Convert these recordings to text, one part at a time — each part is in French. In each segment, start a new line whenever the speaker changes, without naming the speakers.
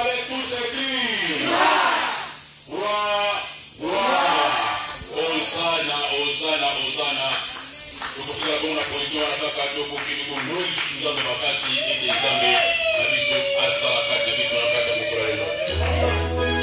allez tous écrire. Gloire, gloire. Hosanna, Hosanna, Hosanna. Tukufika kuna kuitoa nataka tuko kidogo ndio tuzame wakati ende zambe na vitu hasa wakati vitu nakata mkula leo.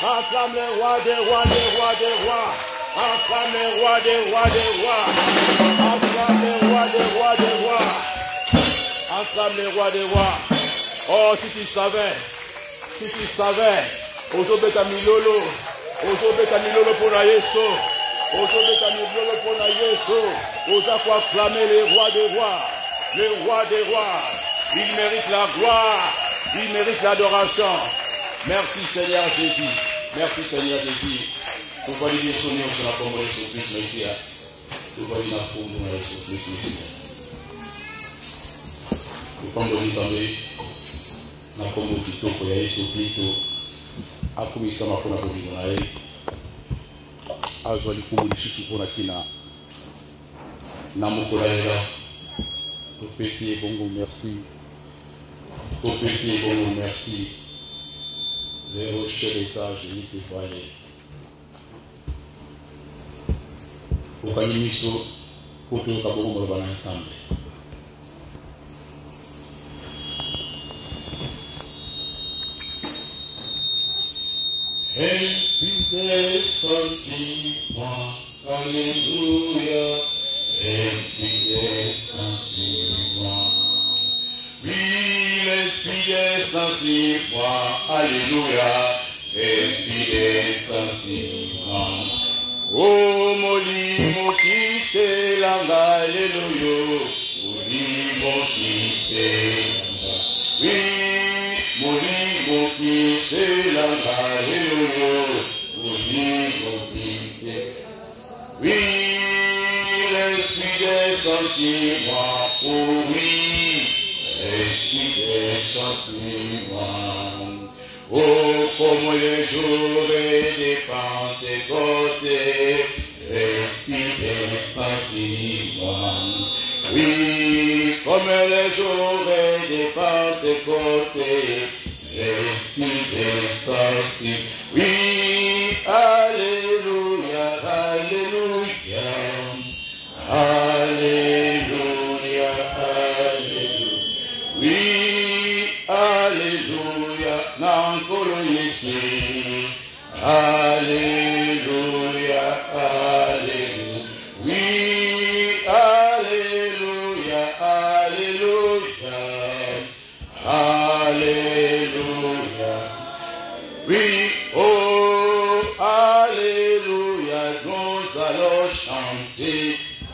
Acclame le roi des rois, des rois, des rois. Acclame le roi des rois, des rois. Acclame le roi des rois, des rois. Acclame le roi des rois. Oh, si tu savais, aujourd'hui tu as mis lolo. Aujourd'hui tu as mis lolo pour la Yesu. Aujourd'hui tu as mis lolo pour la Yesu. Aujourd'hui faut acclamer le roi des rois. Le roi des rois. Il mérite la gloire. Il mérite l'adoration. Merci Seigneur Jésus. Merci Seigneur Jésus. Pour valider son nom sur la pompe de son Christ Messia. Pour valider la pompe de son Christ Messia. Pour prendre les amis, na pompe de Toko ya Yesu Kristo. Akumisa makona kujina na yeye. Azwa likumu lisusu pona kina. Na mokora yela. Topesi bongo merci. Topesi bongo merci. Les rochers des sages, ils te voyaient. Au Kanimiso, pour que nous puissions nous ensemble. Fidèles ainsi, moi, alléluia. Fidèles ainsi, moi. Oui, l'esprit est ainsi, moi, alléluia, l'esprit est ainsi, moi. Oh, molimo kite langa, alléluia, molimo kite langa. Oui, molimo kite langa, alléluia, molimo kite.
Oui, l'Esprit descend sur moi. Oh oui, l'Esprit descend sur moi. Oh, comme les jours de Pentecôte, l'Esprit descend sur moi. Oui, comme les jours de Pentecôte, l'Esprit descend sur moi. Oui, alléluia, alléluia, alléluia, alléluia. Oui, alléluia, n'encore l'esprit. Alléluia, alléluia. Oui, alléluia, alléluia, alléluia. Oui, oh, alléluia, nous allons chanter.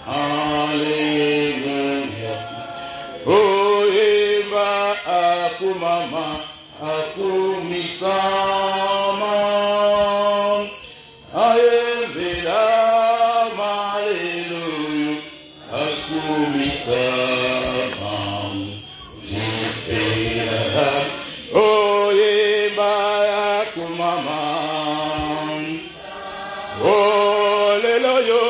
Alléluia. Oh, Eva, akumama, akumisama. Aevela, alléluia, akumisama. Lipela, oh, Eva, akumama. Oh, alléluia.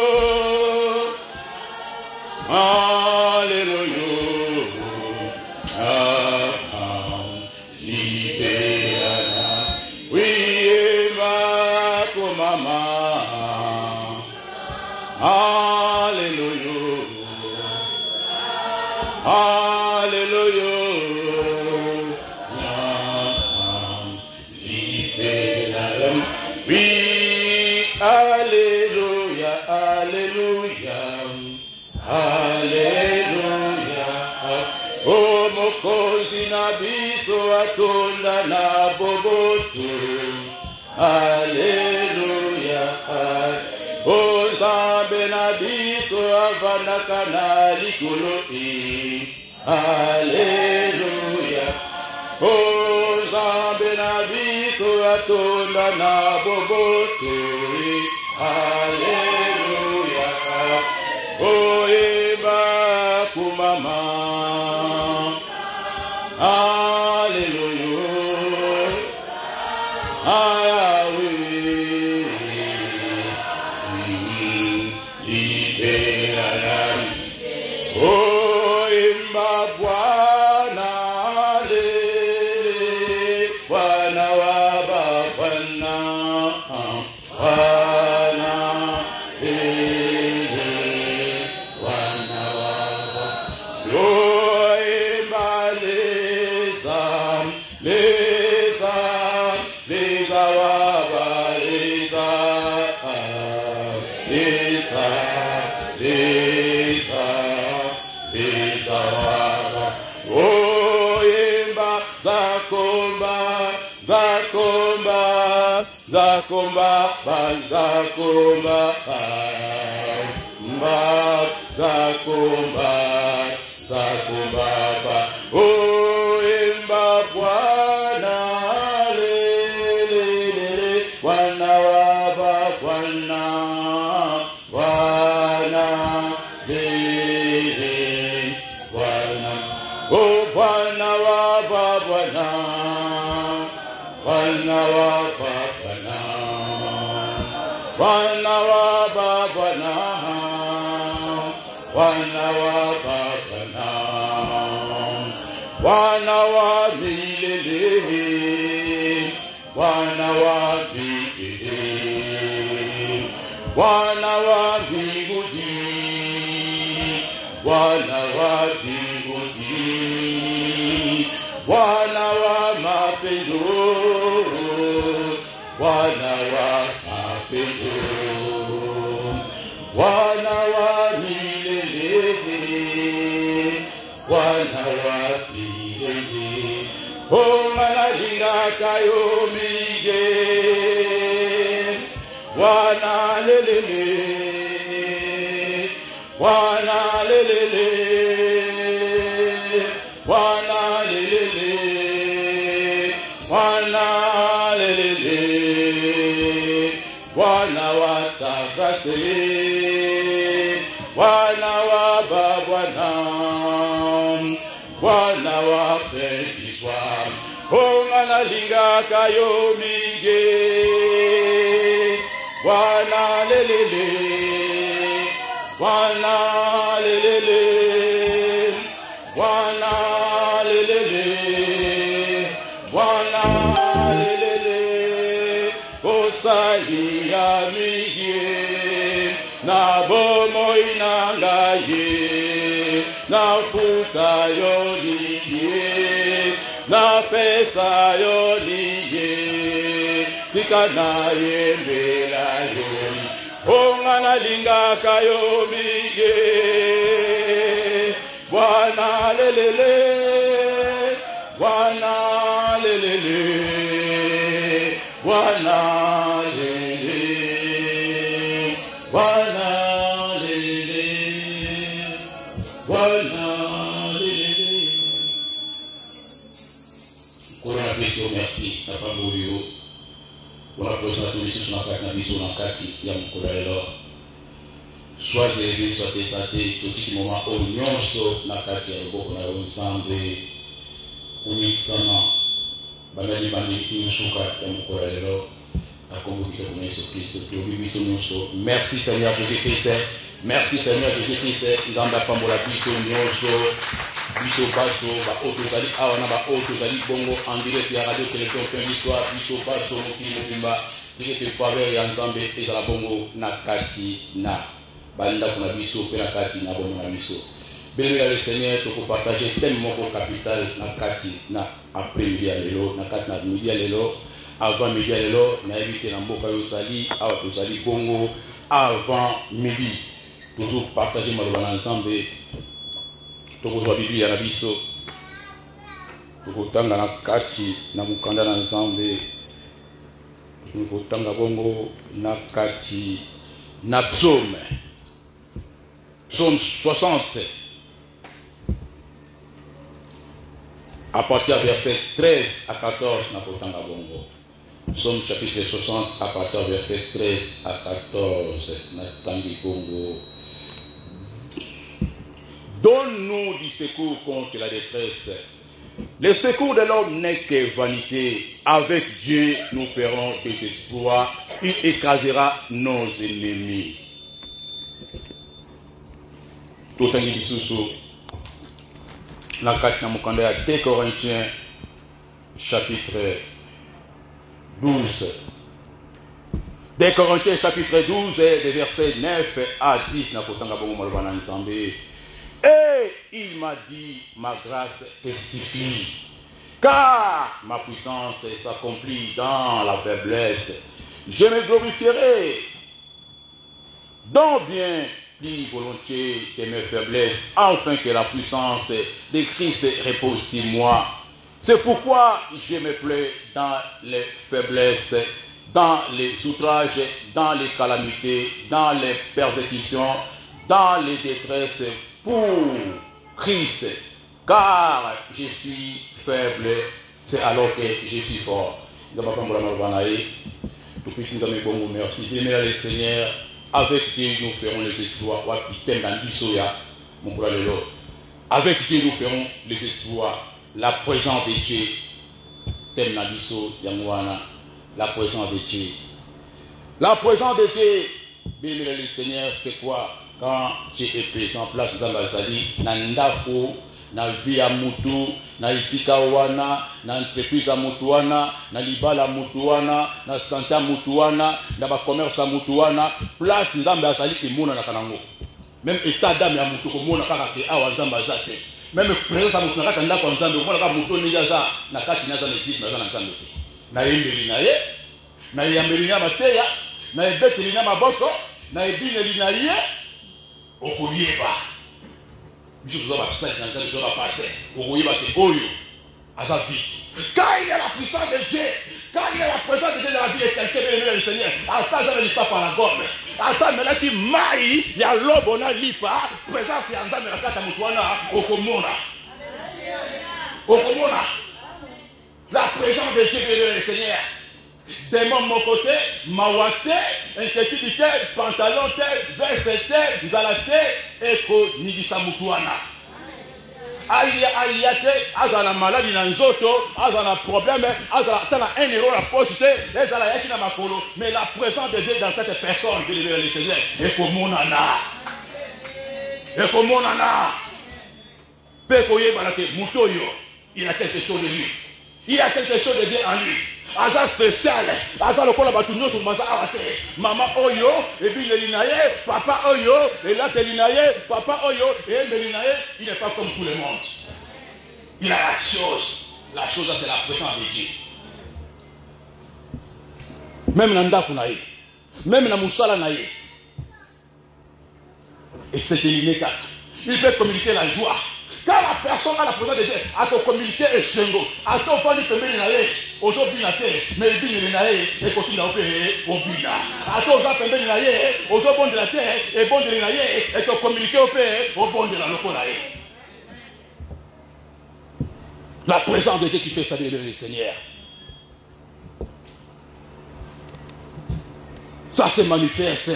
Nabiso atonda na boboto. Alleluia. O Zambe nabiso avanaka na likolo e. Alleluia. O Zambe nabiso atonda na boboto. Alleluia. O eba kumama. Alléluia. Ah oui. Libérala. Oh, imba Bwana. Bwana wa Bwana. Bwana. Bwana wa Zakomba, Zakomba, Zakomba, Zakomba, oh, imba Bwana, Bwana wa Bwana, Bwana, Bwana, oh, Bwana wa Bwana, Bwana wa Bwana, Bwana wa Bwana, Bwana wa Bwana, Bwana wa milele, Bwana wa milele, Bwana wa mbinguni, Bwana wa mbinguni, Bwana wa mapendo, Bwana wa mapendo, Bwana wa milele, Bwana wa milele, oh malaika kayo mige, Bwana lelele, Bwana lelele, Bwana lelele, Bwana lelele, Bwana watakatifu.
se Bwana wa babwana Bwana wa pendiswa Ongana linga kayo mige Bwana lelele Bwana lelele Bwana lelele Bwana lelele Osali ya mige na bomo inanga ye na fuka yo liye na pesa yo liye tika na yembela yo ongana linga kayo mige Bwana lelele Bwana lelele Bwana lelele Bwana lelele Bwana lelele. Kora Kristo merci na pambulio. Wana posa tulisi tunakati na biso nakati ya mkola lelo. Sois élevé, sois exalté, tout petit moment au nyonso nakati ya loboko na Nzambe. Unisana banani baniki mushuka ya mkola lelo. Merci Seigneur Jésus-Christ. Merci Seigneur Jésus-Christ. Nzamba pambola biso nyonso. Biso baso ba otozali awana ba otozali bongo en direct ya radio télévision fin d'histoire. Biso baso mokili mobimba. Direct faveur ya Nzambe ezala bongo na kati na banda kuna biso pe na kati na bongo na biso. Béni le Seigneur to partager thème moko capital na kati na après-midi ya lelo na kati na midi ya lelo. Avant midi à l'élo, na évité na mboka yosali, awa tozali bongo avant midi. Toujours partager malobana ensemble. Tokozwa Biblia na biso. Tokotanga na kati na mukanda na ensemble. Tokotanga bongo na kati na psaume. Psaume 60. À partir du verset 13 à 14 na kotanga bongo. Psaume chapitre 60 à partir du verset 13 à 14. Natangi Congo. Donne-nous du secours contre la détresse. Le secours de l'homme n'est que vanité. Avec Dieu, nous ferons des exploits. Il écrasera nos ennemis. Totangi bisusu. La kati na mukanda ya 2 Corinthiens chapitre 12. 2 Corinthiens chapitre 12 des versets 9 à 10 na kotanga bongo malobana Nzambe. Et il m'a dit, ma grâce te suffit, car ma puissance s'accomplit dans la faiblesse. Je me glorifierai donc bien plus volontiers que mes faiblesses, afin que la puissance de Christ repose sur moi. C'est pourquoi je me plais dans les faiblesses, dans les outrages, dans les calamités, dans les persécutions, dans les détresses, pour Christ, car je suis faible, c'est alors que je suis fort. Merci, bien le Seigneur. Avec Dieu, nous ferons les exploits. Avec Dieu, nous ferons les exploits. La présence de Dieu. La présence de Dieu. La présence de Dieu, bien le Seigneur, c'est quoi? Quand Dieu est présent, place dans la Zali, Nandako, na vie ya mutu, na isika wana, na entreprise ya mutu wana, na libala mutu wana, na santa mutu wana, na ba commerce ya mutu wana, place Nzambe azali kimona na kanango. Même état d'âme ya mutu komona kaka ke awa Nzambe azate. Même présence ya mutu na kaka ndako Nzambe komona kaka mutu ninja za na kati na za l'église na za na Nzambe te. Na yembeli na ye, na yambeli na mateya, na ebeteli na maboko, na ebineli na ye, okoyeba. Quand il y a la puissance de Dieu, quand il y a la présence de Dieu dans la vie de quelqu'un, le Seigneur, attends, je ne dis pas par la gomme. Attends, mais là, tu mailles, il y a l'homme, on a lipa, présence, il y a un dame, la carte à Moutouana, au Komona. Au Komona. La présence de Dieu, le Seigneur. démon mon côté, mawate, inquiétude, pantalon, veste, zalate, eko, nigisa mutuana. Ayate, azana maladie dans nzoto, azana problème, azana un euro la poche, azana yaki na makolo, mais la présence de Dieu dans cette personne, que le Seigneur, eko monana. Eko monana. Peko yebalake, mutoyo, il a quelque chose de lui. Il a quelque chose de bien en lui. Aza spécial. Aza lokola batunyo sur maza awate. Maman oyo, et puis le linaye, papa oyo, et là te linaye, papa oyo, et le linaye, il n'est pas comme tout le monde. Il a la chose. La chose, c'est la présence de Dieu. Même dans Ndaku naye, même dans Moussala naye. Et c'est éliminé car il peut communiquer la joie. Quand la personne a la présence de Dieu, a te communiquer et sengo, a te faire du pembe naye, ozo bina te, mais bina naye, et continue à opérer au bina. A te ozo pembe naye, ozo bon de la terre, et bon de naye, et te communiquer au bon de la loko naye. La présence de Dieu qui fait saluer le Seigneur. Ça se manifeste.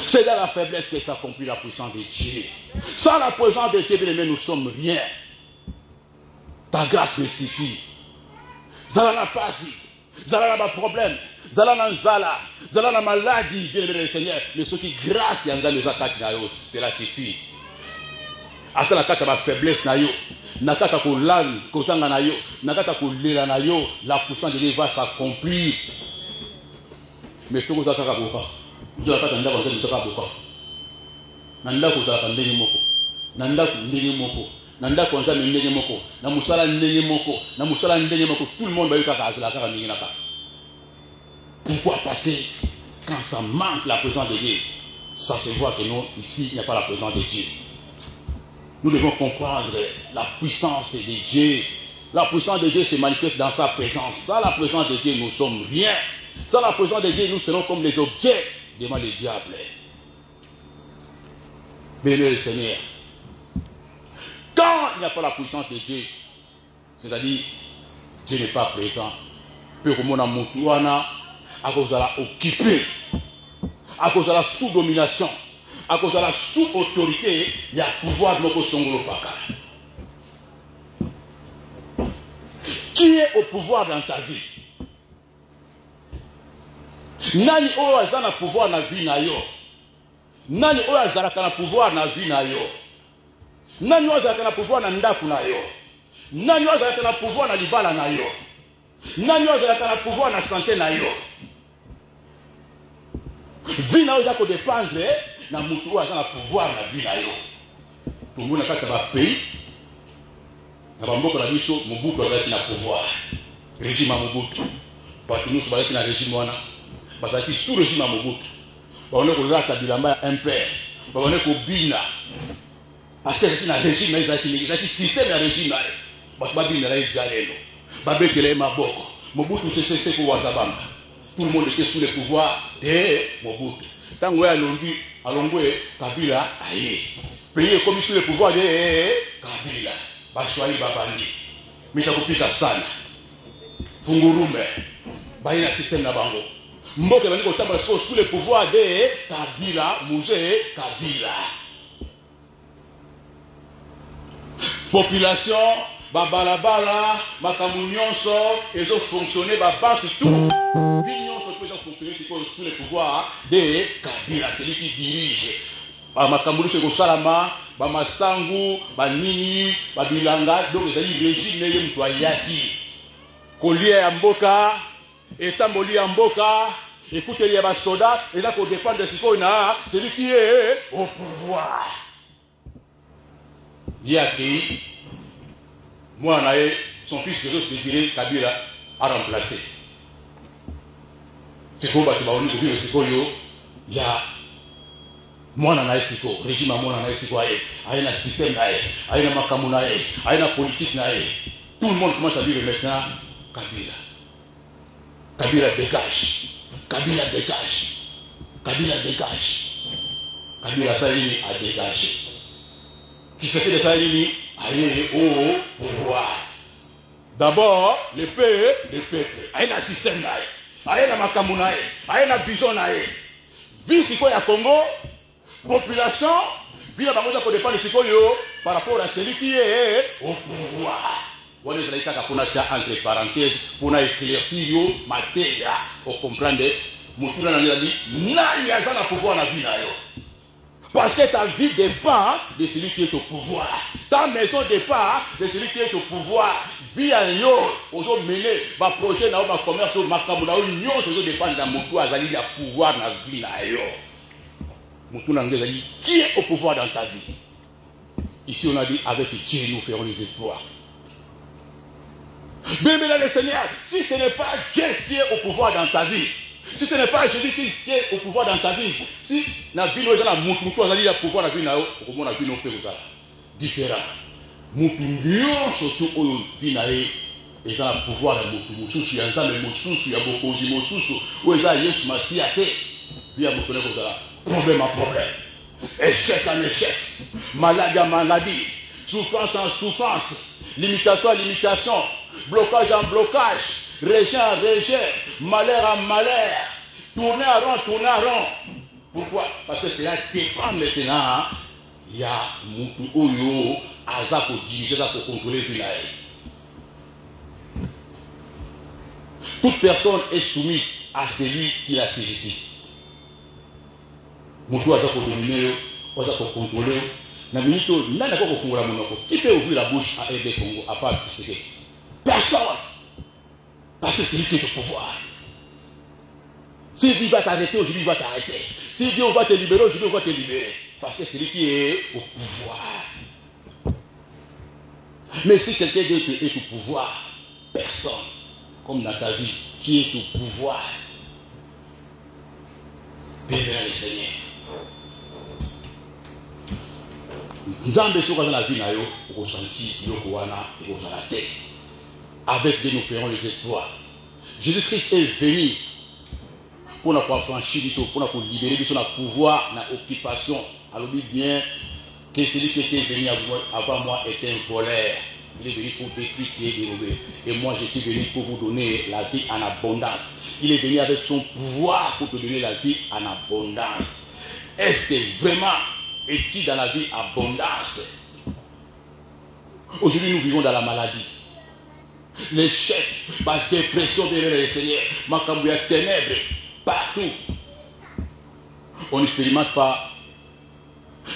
C'est dans la faiblesse que s'accomplit la puissance de Dieu. Sans la présence de Dieu, bien aimé, nous ne sommes rien. Ta grâce me suffit. Zala n'a pas si. Zala n'a pas de problème. Zala n'a zala. Zala n'a maladie, bien aimé le Seigneur. Mais ce qui grâce, il y a nous attaque, cela suffit. Attends la carte de ma faiblesse, nakata ko lan, ko sanga na yo, nakata ko lera na yo, la puissance de Dieu va s'accomplir. Mais ce que vous avez fait, vous avez fait un peu de temps. Nanda ko za ndenge moko. Nanda ko ndenge moko. Nanda ko nza ndenge moko. Na musala ndenge moko. Na musala ndenge moko. Tout le monde va y kaka azala kaka ndenge naka. Pourquoi? Parce que quand ça manque la présence de Dieu, ça se voit que non, ici, il n'y a pas la présence de Dieu. Nous devons comprendre la puissance de Dieu. La puissance de Dieu se manifeste dans sa présence. Sans la présence de Dieu, nous ne sommes rien. Sans la présence de Dieu, nous serons comme les objets devant le diable. Bénis le Seigneur. Quand il n'y a pas la puissance de Dieu, c'est-à-dire Dieu n'est pas présent, peu comme on a montuana, à cause de la occupé, à cause de la sous-domination, à cause de la sous-autorité, il y a pouvoir de notre songolo paka. Qui est au pouvoir dans ta vie? Nani oyo azana pouvoir na vie na yo? Nani oyo azalaka na pouvoir na vie na yo? Nani oyo azalaka na pouvoir na ndaku na yo? Nani oyo azalaka na pouvoir na libala na yo? Nani oyo azalaka na pouvoir na santé na yo? Vie na yo za ko dépendre na mutu oyo azana pouvoir na vie na yo. Tumuna kata ba pays na bamboko na biso Mobutu azalaki na pouvoir. Régime ya Mobutu. Bato nyonso bazalaki na régime wana. Bazalaki sous régime ya Mobutu. Baone kozala bilamba ya impère. Baone kobina. Parce que c'est un régime, c'est un système de régime. Mobutu c'est pour Wazabamba. Tout le monde était sous le pouvoir de Mobutu. Tant que Alongwe, Kabila, aïe. Pays comme sous le pouvoir de Kabila. Bachouali Babandi. Mitakupika sana. Fungurume. Baina système na bango. Mboke bani kotamba sous le pouvoir de Kabila, Mouzé Kabila. Population, babalabala, makamunionso, ils ont fonctionné, banque tout. L'union peut fonctionner sous le pouvoir de Kabila, c'est lui qui dirige. Makamuru c'est Salama, Masangu, Banini, Babilanga, donc ils ont dit régime n'est mtoyaki. Collier Amboka, Etamboli Amboka, il faut qu'il y ait un soldat, et là qu'on dépend de ce qu'on a, c'est lui qui est au pouvoir. Yaki, moi, son fils de désiré, Kabila a remplacé. C'est comme si on dit que il y a moi, le régime à moi, il y a un système, il y a un makamouna, il y a une politique. Tout le monde commence à dire maintenant Kabila. Kabila dégage. Kabila dégage. Kabila dégage. Kabila Salini a dégagé. Qui se fait de Salini, allez au pouvoir. D'abord, le peuple. Aïe na système naïe. Aïe na makambu naïe. Aïe na vision naïe. Vie siko ya Congo, population, vie na bango ko dépendre siko yo par rapport à celui qui est au pouvoir. On est là pour entre parenthèses pour éclaircir yo materia pour comprendre mutuna na nani nani azana pouvoir na vie na yo. Parce que ta vie dépend de celui qui est au pouvoir. Ta maison dépend de celui qui est au pouvoir. Vie à yo, ozo mener ma projet na ma commerce ma kamu na yo ozo dépend de mutu azali ya pouvoir na vie na yo. Mutu na ngezali qui est au pouvoir dans ta vie. Ici on a dit avec Dieu nous ferons les espoirs. Bien le Seigneur, si ce n'est pas Dieu qui est au pouvoir dans ta vie, si ce n'est pas Jésus qui est au pouvoir dans ta vie, si la vie nous a mutu azali ya pouvoir na vie na yo, comment la vie nous peut vous différent. Mutu surtout au vie na ye et dans le pouvoir de mutu mususu ya nzambe mususu ya bokonzi mususu ou eza Yesu Masia te via mutu na kozala problème à problème, échec en échec, maladie en maladie, souffrance en souffrance, limitation en limitation, blocage en blocage, rejet en rejet, malheur en malheur, tourner en rond, tourner en rond. Pourquoi? Parce que cela dépend maintenant. Il y a Moutou Oyo, Aza pour diriger, pour contrôler le village. Toute personne est soumise à celui qui l'a saisi. Moutou Aza pour dominer, Aza pour contrôler. Qui peut ouvrir la bouche à aider Congo à part Tshisekedi? Personne. Parce que c'est lui qui est au pouvoir. Si Dieu va t'arrêter, aujourd'hui il va t'arrêter. Si Dieu va te libérer, aujourd'hui il va te libérer. Parce que c'est lui qui est au pouvoir. Mais si quelqu'un d'autre est au pouvoir, personne, comme dans ta vie, qui est au pouvoir, bénir le Seigneur. Nzambe soka dans la vie na yo, ressenti yoko wana et kozala te. Avec Dieu nous ferons les exploits. Jésus-Christ est venu pour nous affranchir, pour nous libérer de son pouvoir, na occupation. Alors dit bien que celui qui était venu avant moi était un voleur. Il est venu pour détruire et dérober. Et moi je suis venu pour vous donner la vie en abondance. Il est venu avec son pouvoir pour te donner la vie en abondance. Est-ce que vraiment es-tu dans la vie abondance? Aujourd'hui nous vivons dans la maladie. L'échec, la dépression derrière le Seigneur, ma cambouille ténèbres, partout. On n'expérimente pas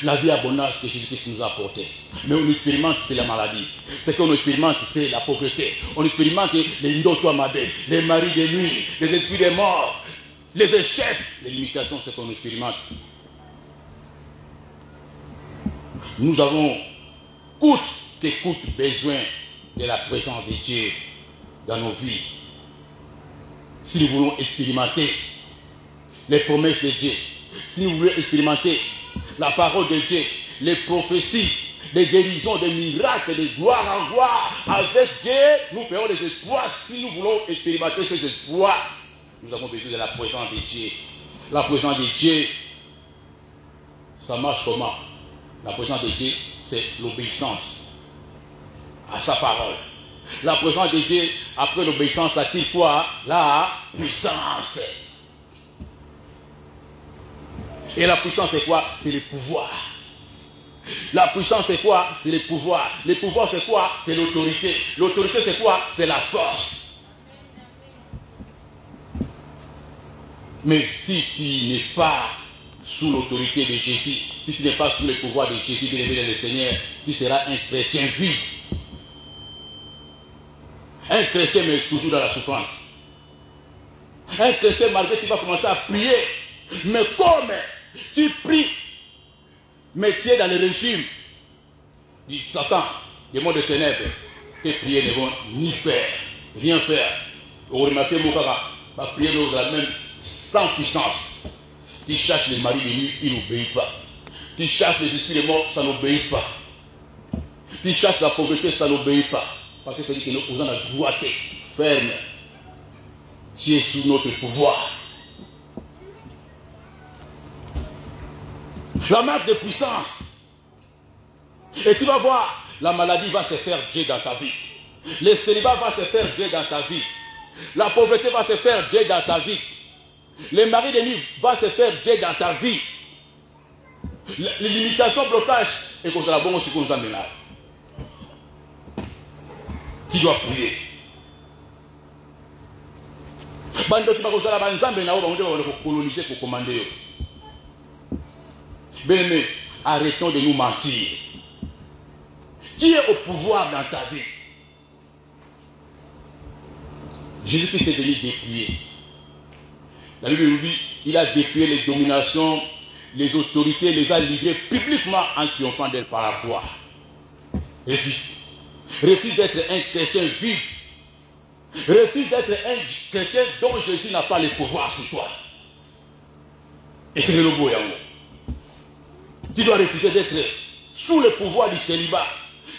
la vie abondance que Jésus-Christ nous a apportée. Mais on expérimente, c'est la maladie. Ce qu'on expérimente, c'est la pauvreté. On expérimente les ndoto amabé, les maris de nuit, les esprits des morts, les échecs, les limitations, c'est qu'on expérimente. Nous avons coûte que coûte besoin de la présence de Dieu dans nos vies. Si nous voulons expérimenter les promesses de Dieu, si nous voulons expérimenter la parole de Dieu, les prophéties, les guérisons, des miracles, de gloire en gloire, avec Dieu, nous ferons des exploits. Si nous voulons expérimenter ces exploits, nous avons besoin de la présence de Dieu. La présence de Dieu, ça marche comment? La présence de Dieu, c'est l'obéissance à sa parole. La présence de Dieu, après l'obéissance, a-t-il quoi? La puissance. Et la puissance, c'est quoi? C'est le pouvoir. La puissance, c'est quoi? C'est le pouvoir. Le pouvoir, c'est quoi? C'est l'autorité. L'autorité, c'est quoi? C'est la force. Mais si tu n'es pas sous l'autorité de Jésus, si tu n'es pas sous le pouvoir de Jésus, bien aimé le Seigneur, tu seras un chrétien vide. Un chrétien, mais toujours dans la souffrance. Un chrétien, malgré que tu vas commencer à prier, mais comme tu pries, mais tu es dans le régime du Satan, des mondes de ténèbres, tes prières ne vont ni faire, rien faire. Vous remarquez, ma prière nous la même sans puissance. Tu cherches les maris de nuit, ils n'obéissent pas. Tu cherches les esprits de mort, ça n'obéit pas. Tu cherches la pauvreté, ça n'obéit pas. Parce que c'est dit que nous avons la droiture ferme. Tu es sous notre pouvoir. La marque de puissance. Et tu vas voir, la maladie va se faire Dieu dans ta vie. Le célibat va se faire Dieu dans ta vie. La pauvreté va se faire Dieu dans ta vie. Le mari de nuit va se faire Dieu dans ta vie. Les limitations, blocage, et contre la bonne aussi qu'on nous amène là. Tu dois prier. Bando qui va causer la banzambe na oba on va coloniser pour commander. Bien-aimés, arrêtons de nous mentir. Qui est au pouvoir dans ta vie? Jésus-Christ est venu dépouiller. La Bible nous dit, il a dépouillé les dominations, les autorités, les a livrées publiquement en triomphant d'elle par la croix. Refuse d'être un chrétien vide. Refuse d'être un chrétien dont Jésus n'a pas le pouvoir sur toi. Et c'est le logo. Tu dois refuser d'être sous le pouvoir du célibat,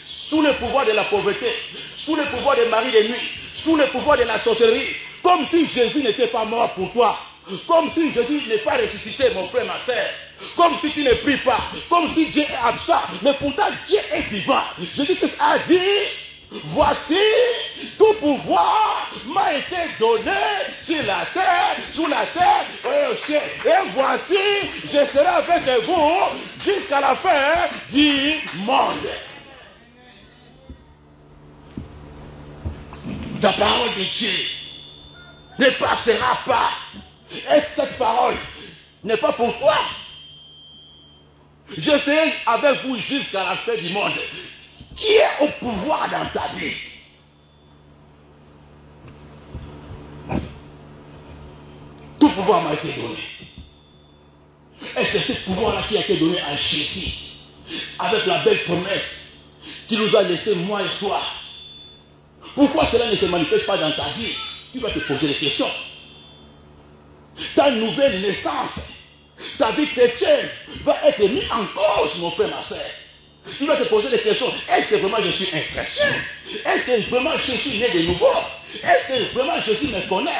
sous le pouvoir de la pauvreté, sous le pouvoir des maris de nuit, sous le pouvoir de la sorcellerie, comme si Jésus n'était pas mort pour toi, comme si Jésus n'est pas ressuscité, mon frère, ma soeur, comme si tu ne pries pas, comme si Dieu est absent, mais pourtant Dieu est vivant. Jésus-Christ a dit, voici, tout pouvoir m'a été donné sur la terre, sous la terre et au ciel. Et voici, je serai avec vous jusqu'à la fin du monde. La parole de Dieu ne passera pas. Est-ce que cette parole n'est pas pour toi? Je serai avec vous jusqu'à la fin du monde. Qui est au pouvoir dans ta vie? Tout pouvoir m'a été donné. Est-ce que ce pouvoir-là qui a été donné à Jésus, avec la belle promesse qu'il nous a laissé, moi et toi, pourquoi cela ne se manifeste pas dans ta vie? Tu vas te poser des questions. Ta nouvelle naissance, ta vie chrétienne va être mise en cause, mon frère, ma soeur. Tu vas te poser des questions. Est-ce que vraiment je suis un chrétien? Est-ce que vraiment je suis né de nouveau? Est-ce que vraiment Jésus me connaît?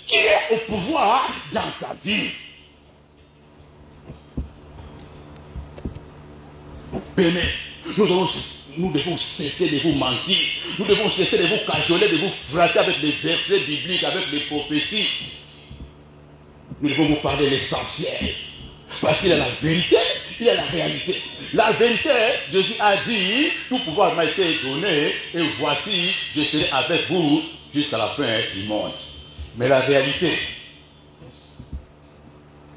Qui est au pouvoir dans ta vie? Bien-aimés, nous devons cesser de vous mentir. Nous devons cesser de vous cajoler, de vous frapper avec des versets bibliques, avec des prophéties. Nous devons vous parler de l'essentiel. Parce qu'il y a la vérité, il y a la réalité. La vérité, Jésus a dit, tout pouvoir m'a été donné, et voici, je serai avec vous jusqu'à la fin du monde. Mais la réalité,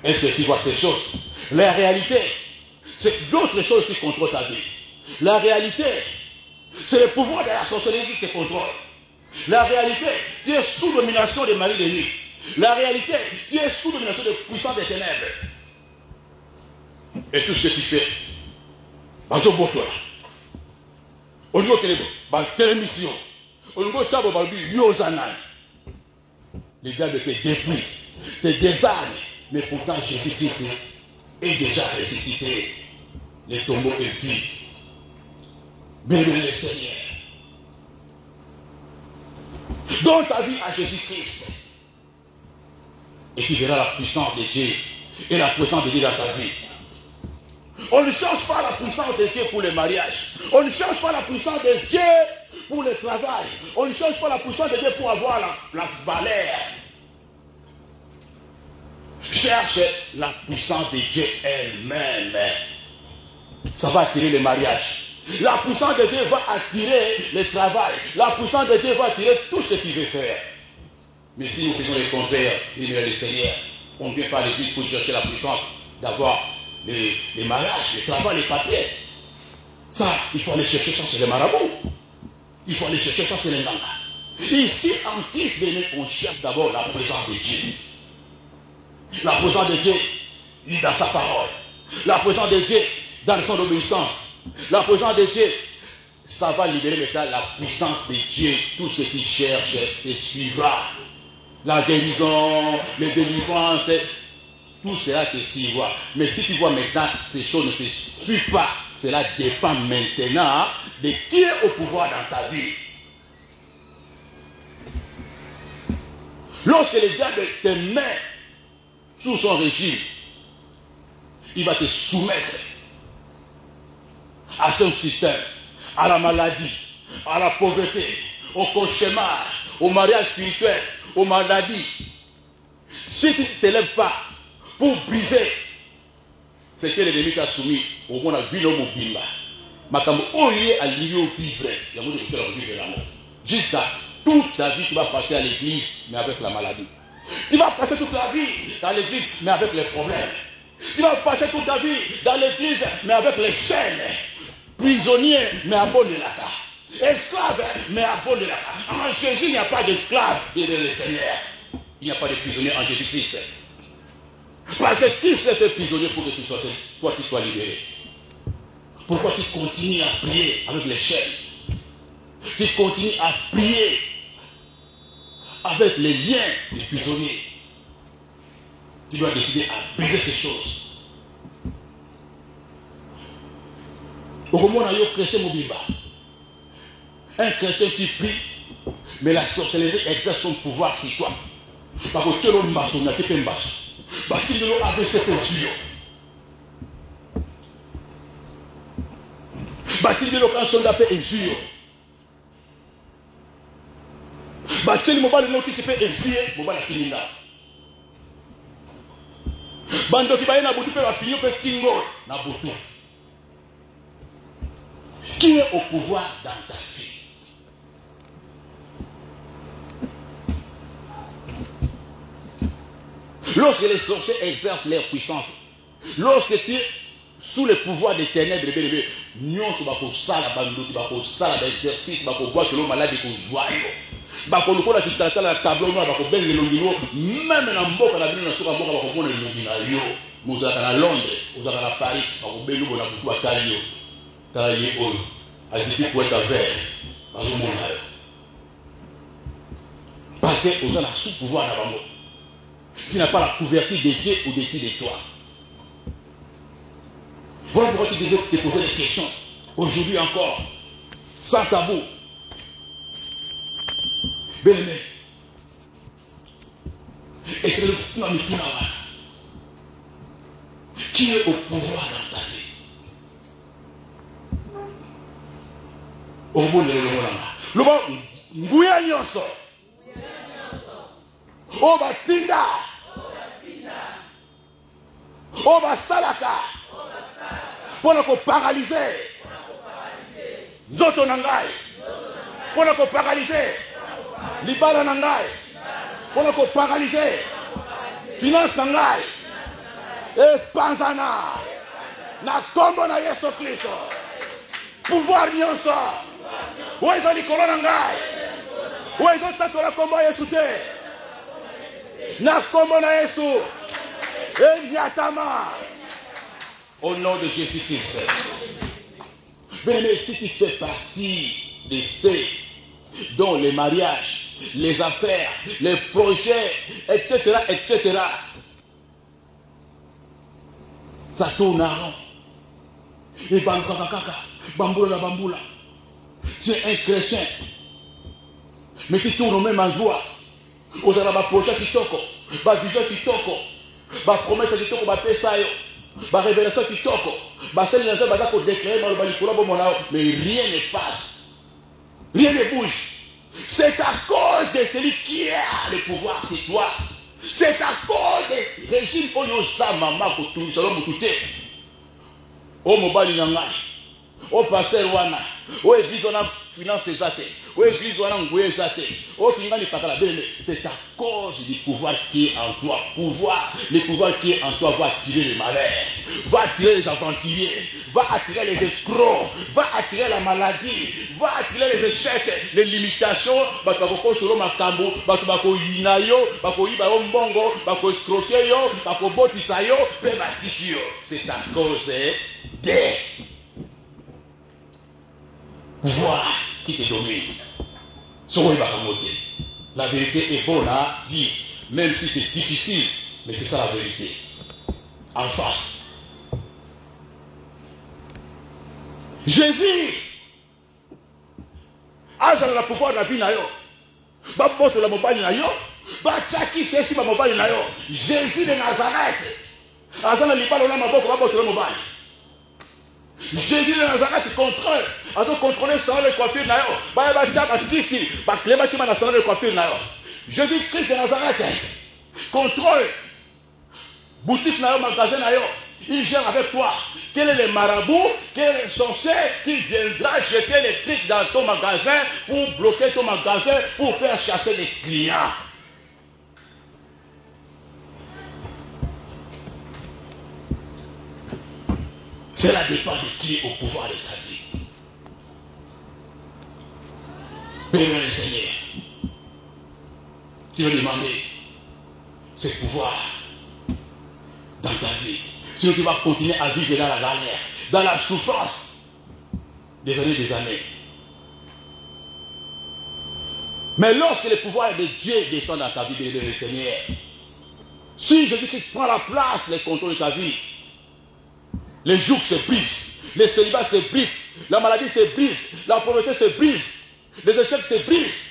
est-ce que tu vois ces choses? La réalité, c'est d'autres choses qui contrôlent ta vie. La réalité, c'est le pouvoir de la sorcellerie qui te contrôle. La réalité, tu es sous domination des maris de nuit. La réalité, tu es sous domination des puissants des ténèbres. Et tout ce que tu fais, au niveau de télémission, au niveau de les gars te dépouillent, te désarment, mais pourtant Jésus-Christ est déjà ressuscité. Le tombeau est vide. Bénis le Seigneur. Donne ta vie à Jésus-Christ. Et tu verras la puissance de Dieu et la puissance de Dieu dans ta vie. On ne change pas la puissance de Dieu pour le mariage. On ne change pas la puissance de Dieu pour le travail. On ne change pas la puissance de Dieu pour avoir la valeur. Cherche la puissance de Dieu elle-même. Ça va attirer le mariage. La puissance de Dieu va attirer le travail. La puissance de Dieu va attirer tout ce qu'il veut faire. Mais si nous faisons le contraire, il est le Seigneur. On ne vient pas à l'église pour chercher la puissance d'avoir les mariages, le travail, les papiers. Ça, il faut aller chercher ça, c'est les marabouts. Il faut aller chercher ça, c'est les nanga. Ici, en Christ, on cherche d'abord la présence de Dieu. La présence de Dieu dans sa parole. La présence de Dieu dans son obéissance. La présence de Dieu, ça va libérer maintenant la puissance de Dieu. Tout ce qu'il cherche te suivra. La guérison, les délivrances, tout cela te suivra. Mais si tu vois maintenant ces choses ne se suivent pas, cela dépend maintenant de qui est au pouvoir dans ta vie. Lorsque le diable te met sous son régime, il va te soumettre à son système, à la maladie, à la pauvreté, au cauchemar, au mariage spirituel, aux maladies. Si tu ne t'élèves pas pour briser ce que l'ennemi t'a soumis, au moins, on a vu l'homme au bimba. Makambo oye à l'union vivre, il y a beaucoup de choses à vivre là-haut. Jusqu'à toute ta vie, tu vas passer à l'église, mais avec la maladie. Tu vas passer toute ta vie dans l'église, mais avec les problèmes. Tu vas passer toute ta vie dans l'église, mais avec les chaînes. Prisonnier, mais à bon de la cas. Esclave, mais à bon de la cas. En Jésus, il n'y a pas d'esclave, dit le Seigneur. Il n'y a pas de prisonnier en Jésus-Christ. Parce que qui s'est fait prisonnier pour que toi tu sois libéré? Pourquoi tu continues à prier avec les chaînes? Tu continues à prier avec les liens des prisonniers. Tu dois décider à briser ces choses. Au moment où chrétien mobile, un chrétien qui prie, mais la sorcellerie exerce son pouvoir sur toi. Parce que tu es un maçon, tu es un maçon. Parce que tu es un AVC pour Bati de l'occasion d'appel et jure. Bati le mobile qui se fait essayer, mobile à Kinina. Bando qui va y avoir un finir peut Kingo, na Boutou. Qui est au pouvoir dans ta vie? Lorsque les sorciers exercent leur puissance, lorsque tu es sous le pouvoir des ténèbres, nous sommes sala bando, bako sala d'exercice, bako boire que l'homme malade ko joyeux, bako loko la kitata la tableau noir, bako ben le longino, même na mboka la bino na soka mboka bako bona le longina yo, mozaka na Londres, mozaka na Paris, bako ben lo bona butu atali yo, tali oyo, aziti pour être vert, bako mona yo, parce que vous avez la sous pouvoir na bango. Tu n'as pas la couverture de Dieu au-dessus de toi. Voilà pourquoi tu devais te poser des questions. Aujourd'hui encore, sans tabou. Bien aimé. Et c'est le qui est au pouvoir dans ta vie. Au bout de le bon, Ngouya Nyonso. Oba Tinda. Oba Salaka. Pour nous paralyser. Zoto Nangai. Pour nous paralyser. Libala Nangai. Pour nous paralyser. Finance Nangai. Et Panzana. Na combo na Yesu Kristo. Pouvoir Nyonso. Où est-ce que Nicolas Nangai? Où est-ce que la combo Yesu te? Na combo na Yesu. Et Nyatama. Au nom de Jésus-Christ. Mais si tu fais partie de ceux dont les mariages, les affaires, les projets, etc., ça tourne à rond. Et bamboula, bamboula. Tu es un chrétien. Mais tu tournes au même endroit. Vous avez un projet qui toque, une vision qui toque, une promesse qui toque, une pesayo. La révélation qui toque, mais rien ne passe, rien ne bouge. C'est à cause de celui qui a le pouvoir, c'est toi. C'est à cause des régimes où nous sommes, maman, pour tout, selon tout. Au mobile Nanga, au pasteur Wana, au église on a financé ça, au église on a engoué ça, au Kingani Pakala, c'est à cause du pouvoir qui est en toi. Le pouvoir qui est en toi va attirer le malheur, va attirer les aventuriers, va attirer les escrocs, va attirer la maladie, va attirer les échecs, les limitations. Bakako solo makambo, bakako yinayo, bako yiba mbongo, bako escroquer yo, bako botisa yo, pe batiki yo. C'est à cause des pouvoirs qui te dominent. La vérité est bonne à dire, même si c'est difficile, mais c'est ça la vérité. En face. Jésus a le pouvoir de la vie. La mobile na yo, Chaki c'est ma mobile na yo. Jésus de Nazareth. Azana libalo na maboko ba boto mobile. Jésus de Nazareth contrôle. A contrôlé salon de coiffure na yo. Ba ba tcha ba kisi, ba cléba qui m'a salon de coiffure na yo. Jésus-Christ de Nazareth contrôle boutique na yo, magasin na yo. Il gère avec toi. Quel est le marabout, quel est le sorcier qui viendra jeter les trucs dans ton magasin pour bloquer ton magasin, pour faire chasser les clients. Cela dépend de qui est au pouvoir de ta vie. Bénis le Seigneur. Tu vas demander ce pouvoir dans ta vie. Sinon tu vas continuer à vivre dans la galère, dans la souffrance des années. Mais lorsque le pouvoir de Dieu descend dans ta vie, bénis le Seigneur. Si Jésus-Christ prend la place, les contrôles de ta vie, les jours se brisent, les célibats se brisent, la maladie se brise, la pauvreté se brise, les échecs se brisent.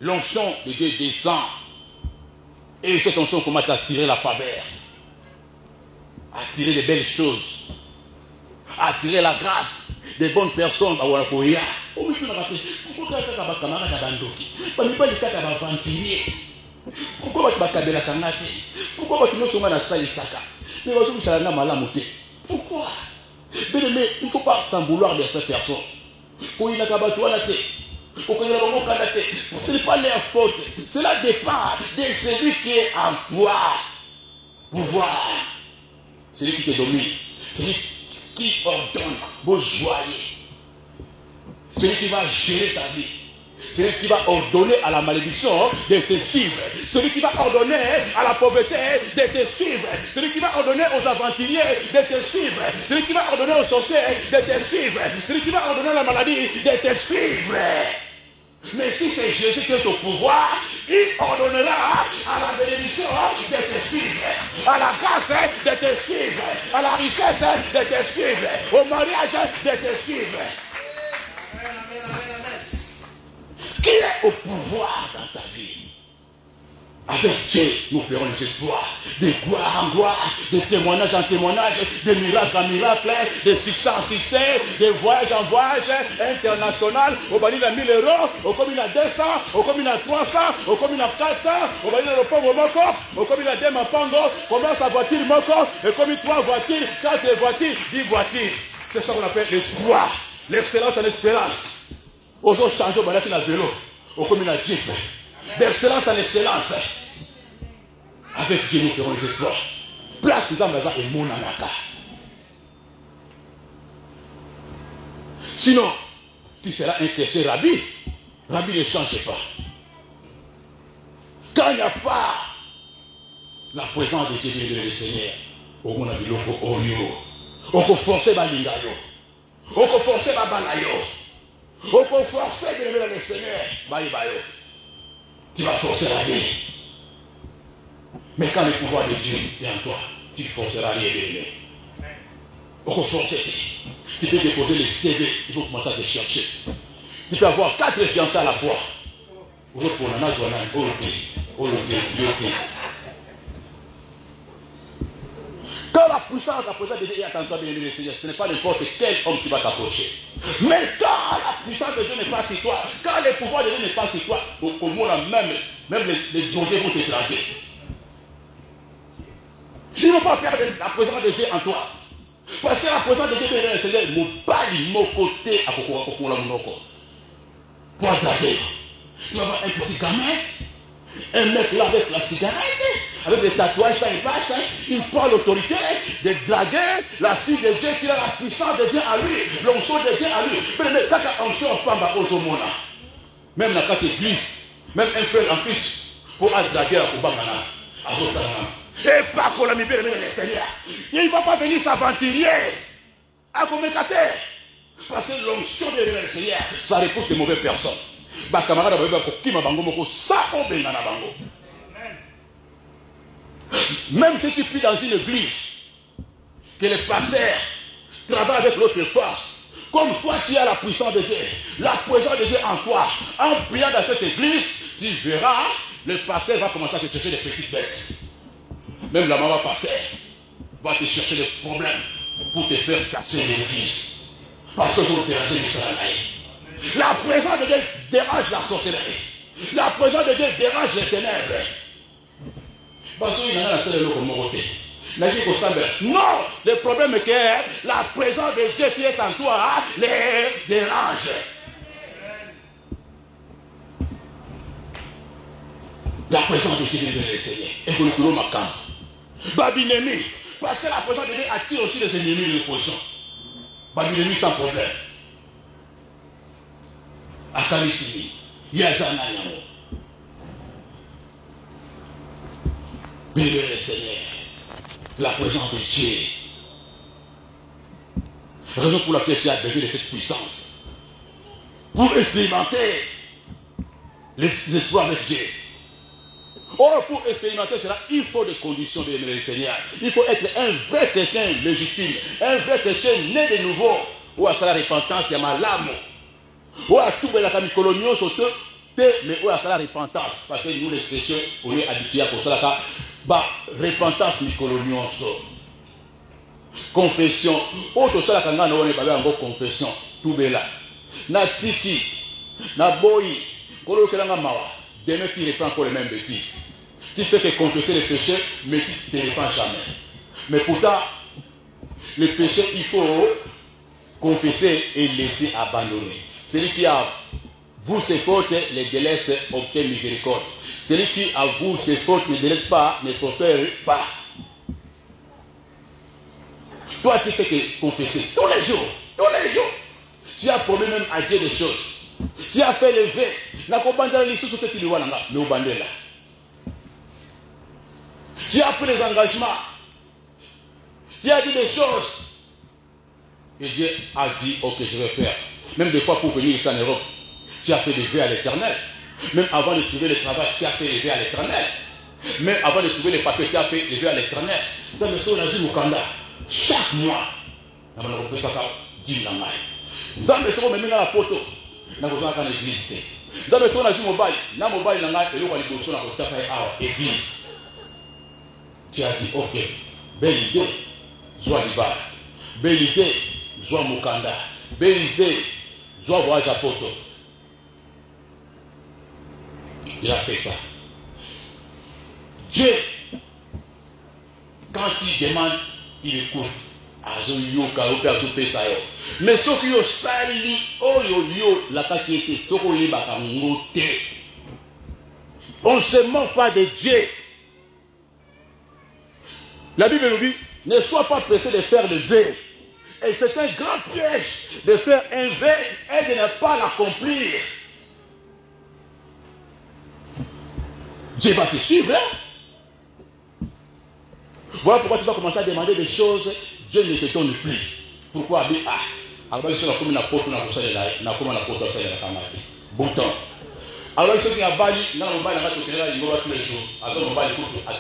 L'onction de Dieu descend. Et cette onction commence à attirer la faveur, attirer les belles choses, attirer la grâce des bonnes personnes. Pourquoi pourquoi? Bien-aimé, il ne faut pas s'en vouloir de ces personnes. Ce n'est pas leur faute. Cela dépend de celui qui est en toi. Pouvoir. Celui qui te domine. Celui qui ordonne vos joyeux. Celui qui va gérer ta vie. Celui qui va ordonner à la malédiction de te suivre. Celui qui va ordonner à la pauvreté de te suivre. Celui qui va ordonner aux aventuriers de te suivre. Celui qui va ordonner aux sorciers de te suivre. Celui qui va ordonner à la maladie de te suivre. Mais si c'est Jésus qui est au pouvoir, il ordonnera à la bénédiction de te suivre, à la grâce de te suivre, à la richesse de te suivre, au mariage de te suivre. Qui est au pouvoir dans ta vie? Avec Dieu, nous ferons des exploits, de gloire en gloire, de témoignage en témoignage, de miracle en miracle, de succès en succès, de voyage en voyage international. Au bani de 1000 euros, au commun à 200, au commun à 300, au commun à 400, au bani de Pongo Moko, au commun à Dema Pango, combien sa voiture Moko, et comme 3 voitures, 4 voitures, 10 voitures. C'est ça qu'on appelle l'exploit, l'excellence en espérance. Aux autres change au balai qui n'a vélo, au commun à Jeep, d'excellence en excellence. Avec Dieu, nous ferons les exploits. Place les âmes et mon anaka. Sinon, tu seras inquiété, Rabbi. Rabbi ne change pas. Quand il n'y a pas la présence de Dieu et le Seigneur, au monde de l'eau, au yo, on peut forcer ma lingayo, on peut forcer ma balayo, on peut forcer de lever le Seigneur, bayo. Tu vas forcer la vie. Mais quand le pouvoir de Dieu est en toi, tu ne forceras rien de on peut forcer. Tu peux déposer le CV, il faut commencer à te chercher. Tu peux avoir 4 fiancés à la fois. Quand la puissance de Dieu est en toi, bien aimé Seigneur, ce n'est pas n'importe quel homme qui va t'approcher. Mais quand la puissance de Dieu n'est pas sur toi, quand le pouvoir de Dieu n'est pas sur toi, au monde même les journaux vont te draguer. Ils ne vont pas perdre la présence de Dieu en toi. Parce que la présence de Dieu, bien aimé Seigneur, mon bali, mon côté, à pour draguer. Tu vas voir un petit gamin, un mec là avec la cigarette, avec des tatouages quand il passe, il prend l'autorité de draguer la fille de Dieu qui a la puissance de Dieu à lui, l'onction de Dieu à lui. Mais quand la onction pas aux hommes, même dans cette église, même un frère en plus, pour draguer à Koubangana, à Rotana. Et pas qu'on l'a mis bien le Seigneur. Il ne va pas venir s'aventurer à communicateur. Parce que l'onction de le Seigneur, ça repousse de mauvaises personnes. Même si tu pries dans une église, que le pasteur travaille avec l'autre force, comme toi tu as la puissance de Dieu, la présence de Dieu en toi, en priant dans cette église, tu verras, le pasteur va commencer à te chercher des petites bêtes. Même la maman pasteur va te chercher des problèmes pour te faire chasser l'église. Parce que vous dérangez le salarié. La présence de Dieu dérange la sorcellerie. La présence de Dieu dérange les ténèbres. Parce qu'il y en a la seule comme côté. Non, le problème est que la présence de Dieu qui est en toi les dérange. La présence de Dieu vient de l'enseigner. Et que nous pouvons m'accamper. Babilémie. Parce que la présence de Dieu attire aussi les ennemis de l'opposition. Babilémie sans problème. Akalisimi. Yazana Yamo. Béni le Seigneur. La présence de Dieu. Raison pour laquelle tu as besoin de cette puissance. Pour expérimenter les espoirs de Dieu. Or, pour expérimenter cela, il faut des conditions de le Seigneur. Il faut être un vrai chrétien légitime, un vrai chrétien né de nouveau. Ou à la repentance, il y a ma lame. Ou à tout le monde coloniaux sauté, mais où à la repentance. Parce que nous, les chrétiens, on est habitués à ça. Bah, repentance, ni coloniaux. Confession. Autre chose, quand on est pas en confession. Tout est là. Na tiki, na boyi, kolo kelanga mawa. Demain, tu reprends encore les mêmes bêtises. Tu fais que confesser les péchés, mais tu ne les reprends jamais. Mais pourtant, les péchés, il faut confesser et laisser abandonner. Celui qui avoue ses fautes, les délaisse, obtient miséricorde. Celui qui avoue ses fautes, ne délaisse pas, ne prospère pas. Toi, tu fais que confesser tous les jours. Tous les jours. Tu as promis même à Dieu des choses. Tu as fait les vœux. Tu as pris les engagements. Tu as dit des choses. Et Dieu a dit, ok, je vais faire. Même des fois pour venir ici en Europe, tu as fait des vœux à l'Éternel. Même avant de trouver le travail, tu as fait des vœux à l'Éternel. Même avant de trouver les papiers, tu as fait des vœux à l'Éternel. Dans le son, on a dit au Canada, chaque mois, on a repris ça comme 10 000 mailles. Dans le son, on a mis dans la photo. On a besoin d'une église. Dans le son, on a dit mobile. Dans le mobile, on a dit église. Tu as dit, ok, belle idée, joie du bar. Belle idée, joie Mukanda. Belle idée, joie voyage à Poto. Il a fait ça. Dieu, quand il demande, il écoute. Mais ce qui est sali, la on ne se moque pas de Dieu. La Bible nous dit, ne sois pas pressé de faire le vœu. Et c'est un grand piège de faire un vœu et de ne pas l'accomplir. Dieu va te suivre. Hein? Voilà pourquoi tu vas commencer à demander des choses. Dieu ne te donne plus. Pourquoi? Alors, il y a comme une porte, bouton. Alors, ceux qui ont bali, dans le mobile, il y a tous les jours. Alors, le mobile,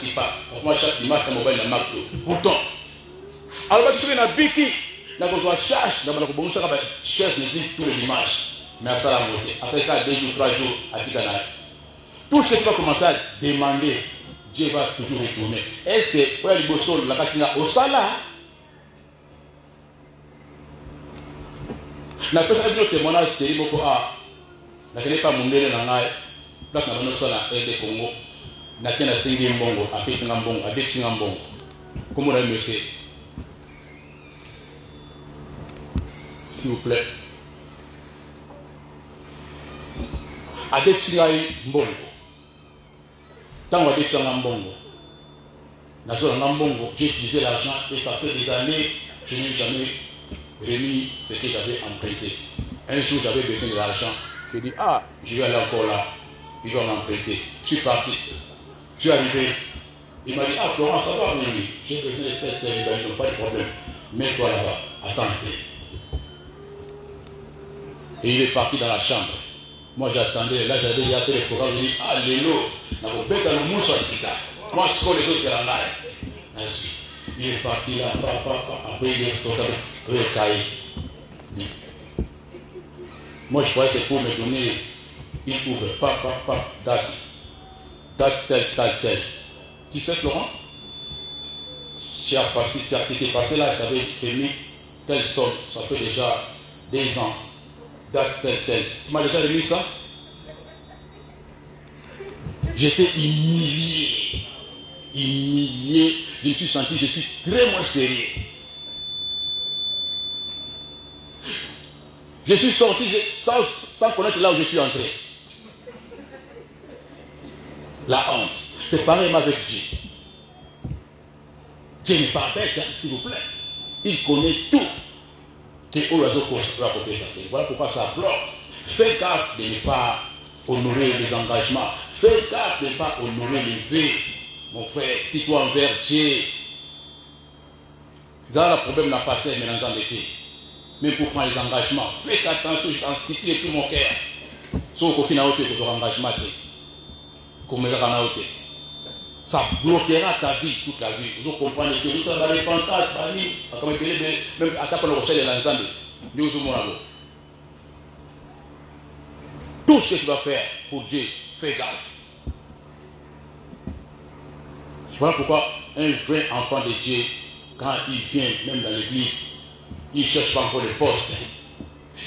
il y a chaque image, le mobile, il y a bouton. Alors, ceux qui ont biki, il y a charge, il y a chaise l'église tous les dimanches. Mais à ça, la montée. Après ça, 2 jours, 3 jours, à Tikana. Tout ce qui va commencer à demander, Dieu va toujours retourner. Est-ce que, pour les bossos, la katina au salaire, na pesa bio témoignage c'est beaucoup à na kele pas mondele na ngai donc na bono sala aide Congo na kena singi mbongo apesi ngambongo adexi ngambongo comment la monsieur s'il vous plaît adexi ngai mbongo tango adexi ngambongo na zone ngambongo j'ai utilisé l'argent et ça fait des années je n'ai jamais remis ce que j'avais emprunté. Un jour, j'avais besoin de l'argent. Je dis, je vais aller encore là. Ils vont m'emprunter. Je suis parti. Je suis arrivé. Il m'a dit, Florent, ça va, oui. J'ai besoin de tête, ils n'ont pas de problème. Mets-toi là-bas. Attends. Et il est parti dans la chambre. Moi, j'attendais. Là, j'avais déjà fait le programme. Je dis, Lélo, moi, ce qu'on les autres, c'est la live. Il est parti là, après il est sorti avec le. Moi je croyais que c'est pour me donner, il ouvre, date telle. Tu sais Florent, C'était passé là, j'avais émis telle somme, ça fait déjà des ans, date telle. Tu m'as déjà remis ça? J'étais humilié. Je me suis senti, je suis très moins sérieux. Je suis sorti sans connaître là où je suis entré. La honte. C'est pareil avec Dieu. Dieu n'est pas bête, hein, s'il vous plaît. Il connaît tout. Voilà pourquoi ça bloque. Fais gaffe de ne pas honorer les engagements. Fais gaffe de ne pas honorer les vœux. Mon frère, si toi envers Dieu, ça le problème n'a pas passé maintenant dans l'été. Même pour prendre les engagements, faites attention, je t'en supplie tout mon cœur. Sauf qu'aucun autre que ton engagement, ça bloquera ta vie, toute la vie. Vous comprenez que vous avez la repentance, même à ta part, vous savez l'ensemble. Tout ce que tu vas faire pour Dieu, fais gaffe. Voilà pourquoi un vrai enfant de Dieu, quand il vient même dans l'église, il ne cherche pas encore les postes.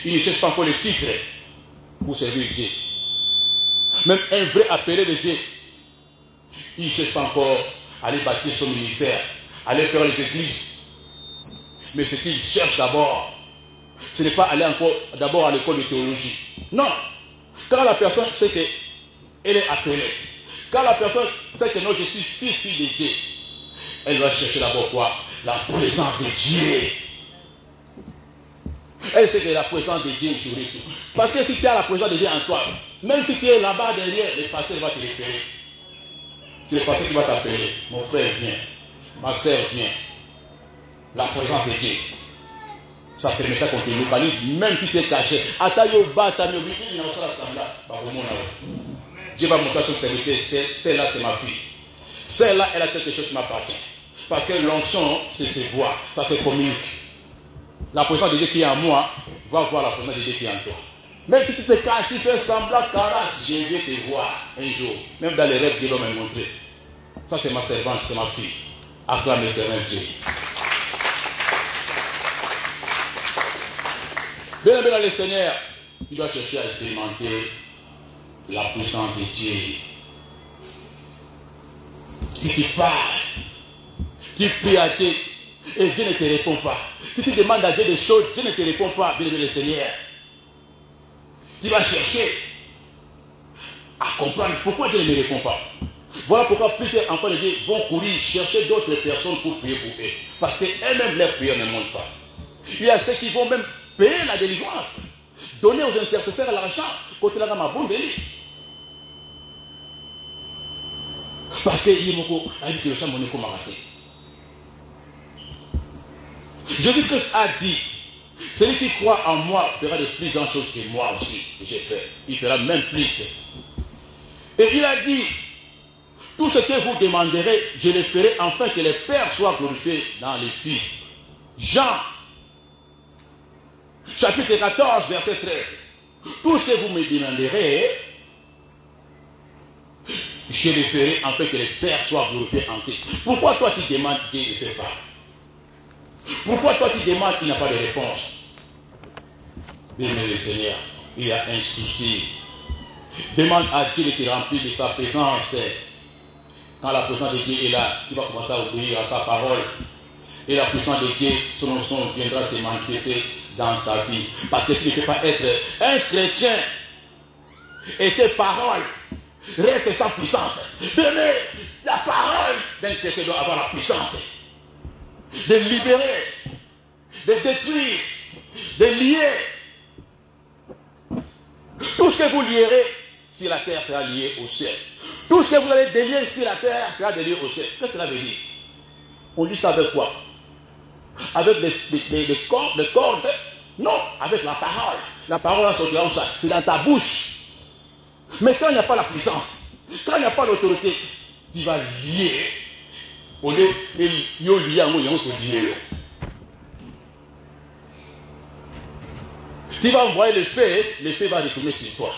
Il ne cherche pas encore les titres pour servir Dieu. Même un vrai appelé de Dieu, il ne cherche pas encore à aller bâtir son ministère, aller faire les églises. Mais ce qu'il cherche d'abord, ce n'est pas aller encore d'abord à l'école de théologie. Non. Quand la personne sait qu'elle est appelée, quand la personne sait que non, je suis fille de Dieu, elle va chercher d'abord quoi? La présence de Dieu. Elle sait que la présence de Dieu est sur tout. Parce que si tu as la présence de Dieu en toi, même si tu es là-bas derrière, le pasteur va te référer. C'est le pasteur qui va t'appeler. Mon frère, viens. Ma soeur, viens. La présence de Dieu. Ça permettra qu'on te localise, même si tu es caché. Dieu va montrer son serviteur, celle-là c'est ma fille. Celle-là, elle a quelque chose qui m'appartient. Parce que l'onction, c'est ses voix, ça se communique. La présence de Dieu qui est en moi va voir la présence de Dieu qui est en toi. Même si tu te caches, tu fais semblant, carasse, je vais te voir un jour. Même dans les rêves, Dieu va me montrer. Ça c'est ma servante, c'est ma fille. Acclame l'éternel Dieu. Bien, bien, le Seigneur, tu dois chercher à expérimenter la puissance de Dieu. Si tu parles, tu pries à Dieu et Dieu ne te répond pas. Si tu demandes à Dieu des choses, Dieu ne te répond pas, bien, bien, le Seigneur. Tu vas chercher à comprendre pourquoi Dieu ne me répond pas. Voilà pourquoi plusieurs enfants de Dieu vont courir chercher d'autres personnes pour prier pour eux. Parce qu'elles-mêmes, leurs prières ne montent pas. Il y a ceux qui vont même payer la délivrance, donner aux intercesseurs l'argent, côté la gamme bon délit. Parce que Yemoko a dit que le champ m'a raté. Jésus-Christ a dit, celui qui croit en moi fera de plus grandes choses que moi aussi, que j'ai fait. Il fera même plus. Et il a dit, tout ce que vous demanderez, je le ferai afin que le Père soit glorifié dans les Fils. Jean, chapitre 14, verset 13. Tout ce que vous me demanderez, je le ferai afin que le Père soit glorifié en Christ. Pourquoi toi tu demandes, Dieu ne fait pas? Pourquoi toi tu demandes, il n'a pas de réponse? Bien-aimé le Seigneur, il y a un souci. Demande à Dieu de te remplir de sa présence. Quand la présence de Dieu est là, tu vas commencer à obéir à sa parole. Et la puissance de Dieu, son nom viendra se manifester dans ta vie. Parce que tu ne peux pas être un chrétien et tes paroles restent sans puissance. Donnez la parole d'un chrétien doit avoir la puissance de libérer, de détruire, de lier. Tout ce que vous lierez sur la terre sera lié au ciel. Tout ce que vous allez délier sur la terre sera délié au ciel. Qu'est-ce que cela veut dire? On dit ça avec quoi? Avec les cordes? Non, avec la parole. La parole sortira comme ça. C'est dans ta bouche. Mais quand il n'y a pas la puissance, quand il n'y a pas l'autorité, tu vas lier. Au lieu de lier. Tu vas envoyer le feu va retourner sur toi.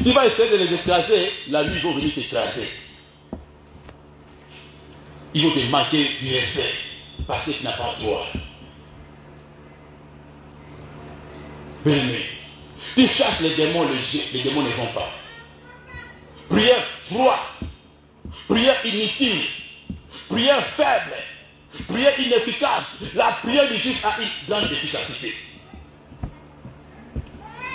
Tu vas essayer de les écraser, la nuit va venir t'écraser. Ils vont te manquer du respect parce que tu n'as pas droit. Bien-aimé, tu chasses les démons ne vont pas. Prière froide, prière inutile, prière faible, prière inefficace. La prière du juste a une grande efficacité.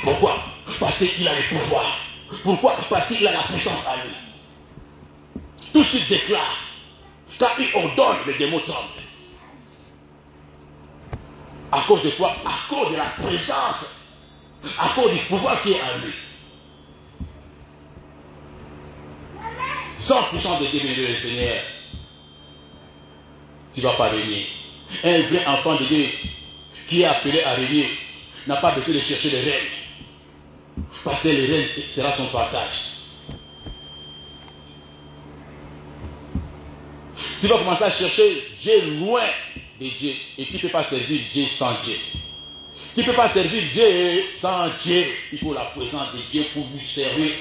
Pourquoi? Parce qu'il a le pouvoir. Pourquoi? Parce qu'il a la puissance à lui. Tout ce qu'il déclare, quand il ordonne, les démons tremblent. À cause de quoi? À cause de la présence, à cause du pouvoir qui est en lui. 100% de Dieu, le Seigneur, tu ne vas pas régner. Un vrai enfant de Dieu qui est appelé à régner n'a pas besoin de chercher les règnes. Parce que les règnes sera son partage. Tu vas commencer à chercher Dieu loin de Dieu. Et tu ne peux pas servir Dieu sans Dieu. Tu ne peux pas servir Dieu sans Dieu. Il faut la présence de Dieu pour lui servir.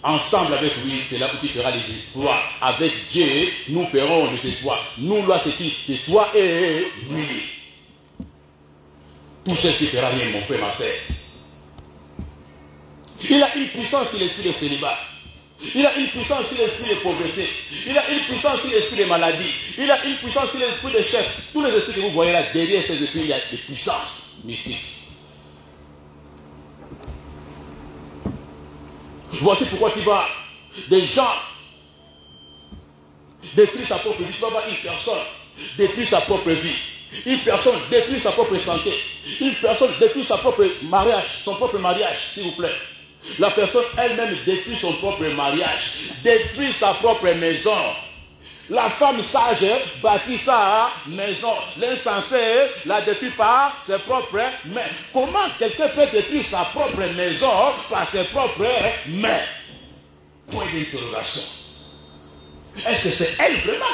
Ensemble avec lui, c'est là où tu feras les exploits. Avec Dieu, nous ferons les exploits. Nous, là, c'est qui? C'est toi et lui. Tout ce qui fera rien, mon frère, ma soeur. Il a une puissance sur l'esprit de célibat. Il a une puissance sur l'esprit de pauvreté. Il a une puissance sur l'esprit de maladie. Il a une puissance sur l'esprit de chef. Tous les esprits que vous voyez là, derrière ces esprits, il y a des puissances mystiques. Voici pourquoi tu vas, des gens détruire sa propre vie. Tu vas voir une personne détruire sa propre vie. Une personne détruire sa propre santé. Une personne détruire sa propre mariage, son propre mariage, s'il vous plaît. La personne elle-même détruit son propre mariage, détruit sa propre maison. La femme sage bâtit sa maison. L'insensé la détruit par ses propres mains. Comment quelqu'un peut détruire sa propre maison par ses propres mains? Point d'interrogation. Est-ce que c'est elle vraiment?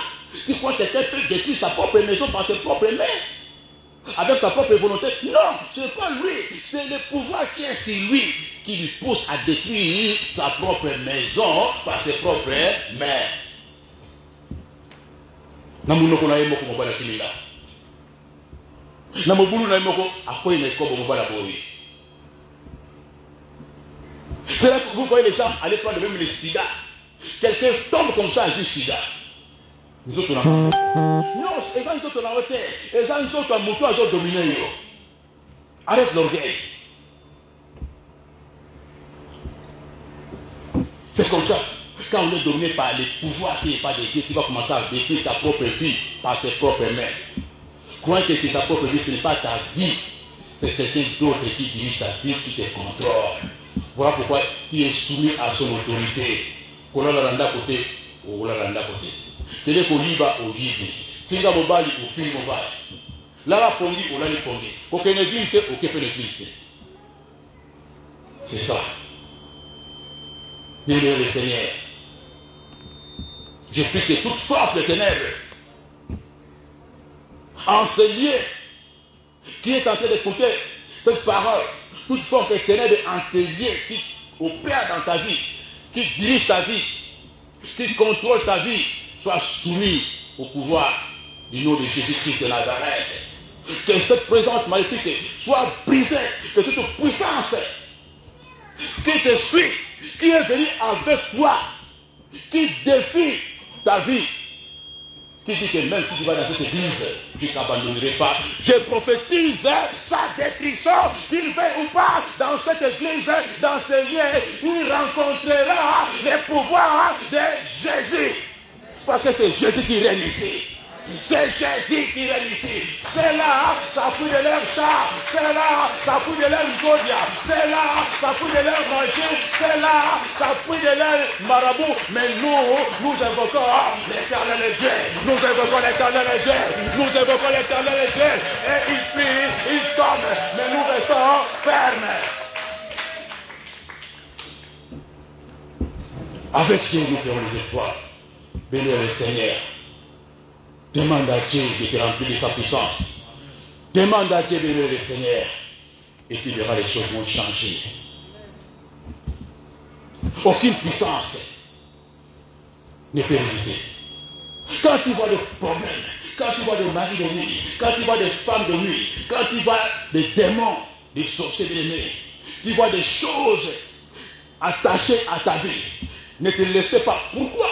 Tu crois que quelqu'un peut détruire sa propre maison par ses propres mains? Avec sa propre volonté? Non, ce n'est pas lui. C'est le pouvoir qui est sur lui qui lui pousse à détruire sa propre maison par ses propres mains. Namunoko na yemoko mobala kimila. Namobulu na yemoko akoye na kobo mobala boye. C'est là que vous voyez les gens aller prendre même le sida. Quelqu'un tombe comme ça du sida. Nous autres là. Non, les gens autres là hauteur. Les gens autres à moto à dominer. Arrête l'orgueil. C'est comme ça. Quand on est dominé par les pouvoirs qui n'est pas de Dieu, tu vas commencer à détruire ta propre vie par tes propres mains. Crois que c'est ta propre vie, ce n'est pas ta vie. C'est quelqu'un d'autre qui dirige ta vie, qui te contrôle. Voilà pourquoi tu es soumis à son autorité. Kola la randa côté, ou la randa côté. Télé koliba au vide. Finga mobali ou fili mobali. Là pongi ou là ni pongi. Kokene vinte ou kepene vinte. C'est ça. Bien le Seigneur. Je prie que toute force de ténèbres en ce lieu qui est en train d'écouter cette parole, toute force de ténèbres en ce lieu qui opère dans ta vie, qui dirige ta vie, qui contrôle ta vie, soit soumis au pouvoir du nom de Jésus-Christ de Nazareth. Que cette présence maléfique soit brisée, que toute puissance qui te suit, qui est venue avec toi, qui défie ta vie, qui dit que même si tu vas dans cette église, tu ne t'abandonneras pas. Je prophétise sa détruction, qu'il veuille ou pas, dans cette église, dans ce lieu, il rencontrera les pouvoirs de Jésus. Parce que c'est Jésus qui règne ici. C'est Jésus qui règne ici. C'est là, ça fout de leur char. C'est là, ça fout de leur godia. C'est là, ça fout de leur manger. C'est là, ça fout de leur marabout. Mais nous invoquons l'Éternel Dieu. Nous invoquons l'Éternel Dieu. Nous invoquons l'Éternel Dieu. Et il prie, il tombe. Mais nous restons fermes. Avec Dieu, nous ferons les espoirs. Bénis le Seigneur. Demande à Dieu de te remplir de sa puissance. Demande à Dieu de bénir le Seigneur. Et tu verras les choses vont changer. Aucune puissance ne peut résister Quand tu vois des problèmes, quand tu vois des maris de nuit, quand tu vois des femmes de nuit, quand tu vois des démons, des sorciers bien-aimés, tu vois des choses attachées à ta vie, ne te laissez pas. Pourquoi?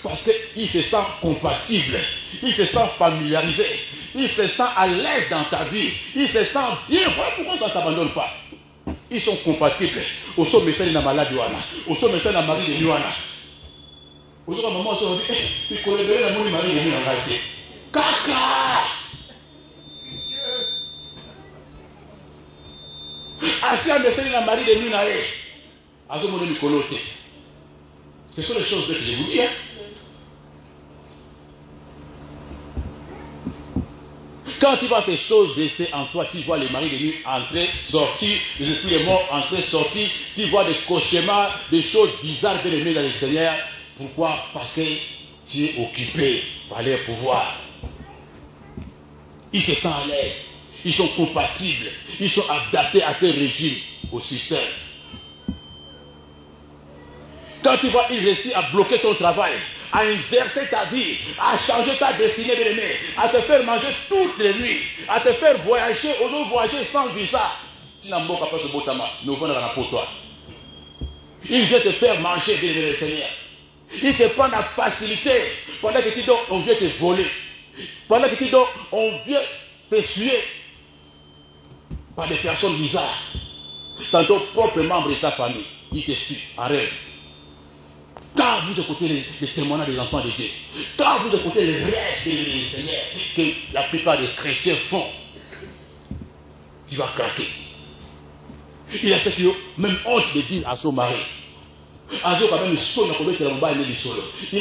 Parce qu'il se sent compatible, il se sent familiarisé, il se sent à l'aise dans ta vie, il se sent bien. Pourquoi ça ne t'abandonne pas? Ils sont compatibles. Au sommet, c'est une maladie. Au sommet, c'est une maladie de Nuana. Au sommet, maman, on dit, il connaît la maladie de Nuana. Caca! Assis à me la maladie de Nuana. Ce sont les choses que je vous dis. Quand tu vois ces choses rester en toi, tu vois les maris de nuit entrer, sortir, les esprits de mort entrer, sortir, tu vois des cauchemars, des choses bizarres bien aimées dans le Seigneur. Pourquoi? Parce que tu es occupé par leur pouvoir. Ils se sentent à l'aise, ils sont compatibles, ils sont adaptés à ce régime, au système. Quand tu vois, il réussit à bloquer ton travail, à inverser ta vie, à changer ta destinée, bien aimé, à te faire manger toutes les nuits, à te faire voyager, au lieu de voyager sans visa. Si n'a pas de botama, nous venons pour toi. Il vient te faire manger, bien aimé, le Seigneur. Il te prend la facilité. Pendant que tu dors, on vient te voler. Pendant que tu dors, on vient te suer par des personnes bizarres. Dans ton propre membre de ta famille, il te suit en rêve. Quand vous écoutez les témoignages des enfants de Dieu, quand vous écoutez les rêves du Seigneur que la plupart des chrétiens font, tu vas craquer. Il y a ceux qui ont même honte de dire à son mari. Il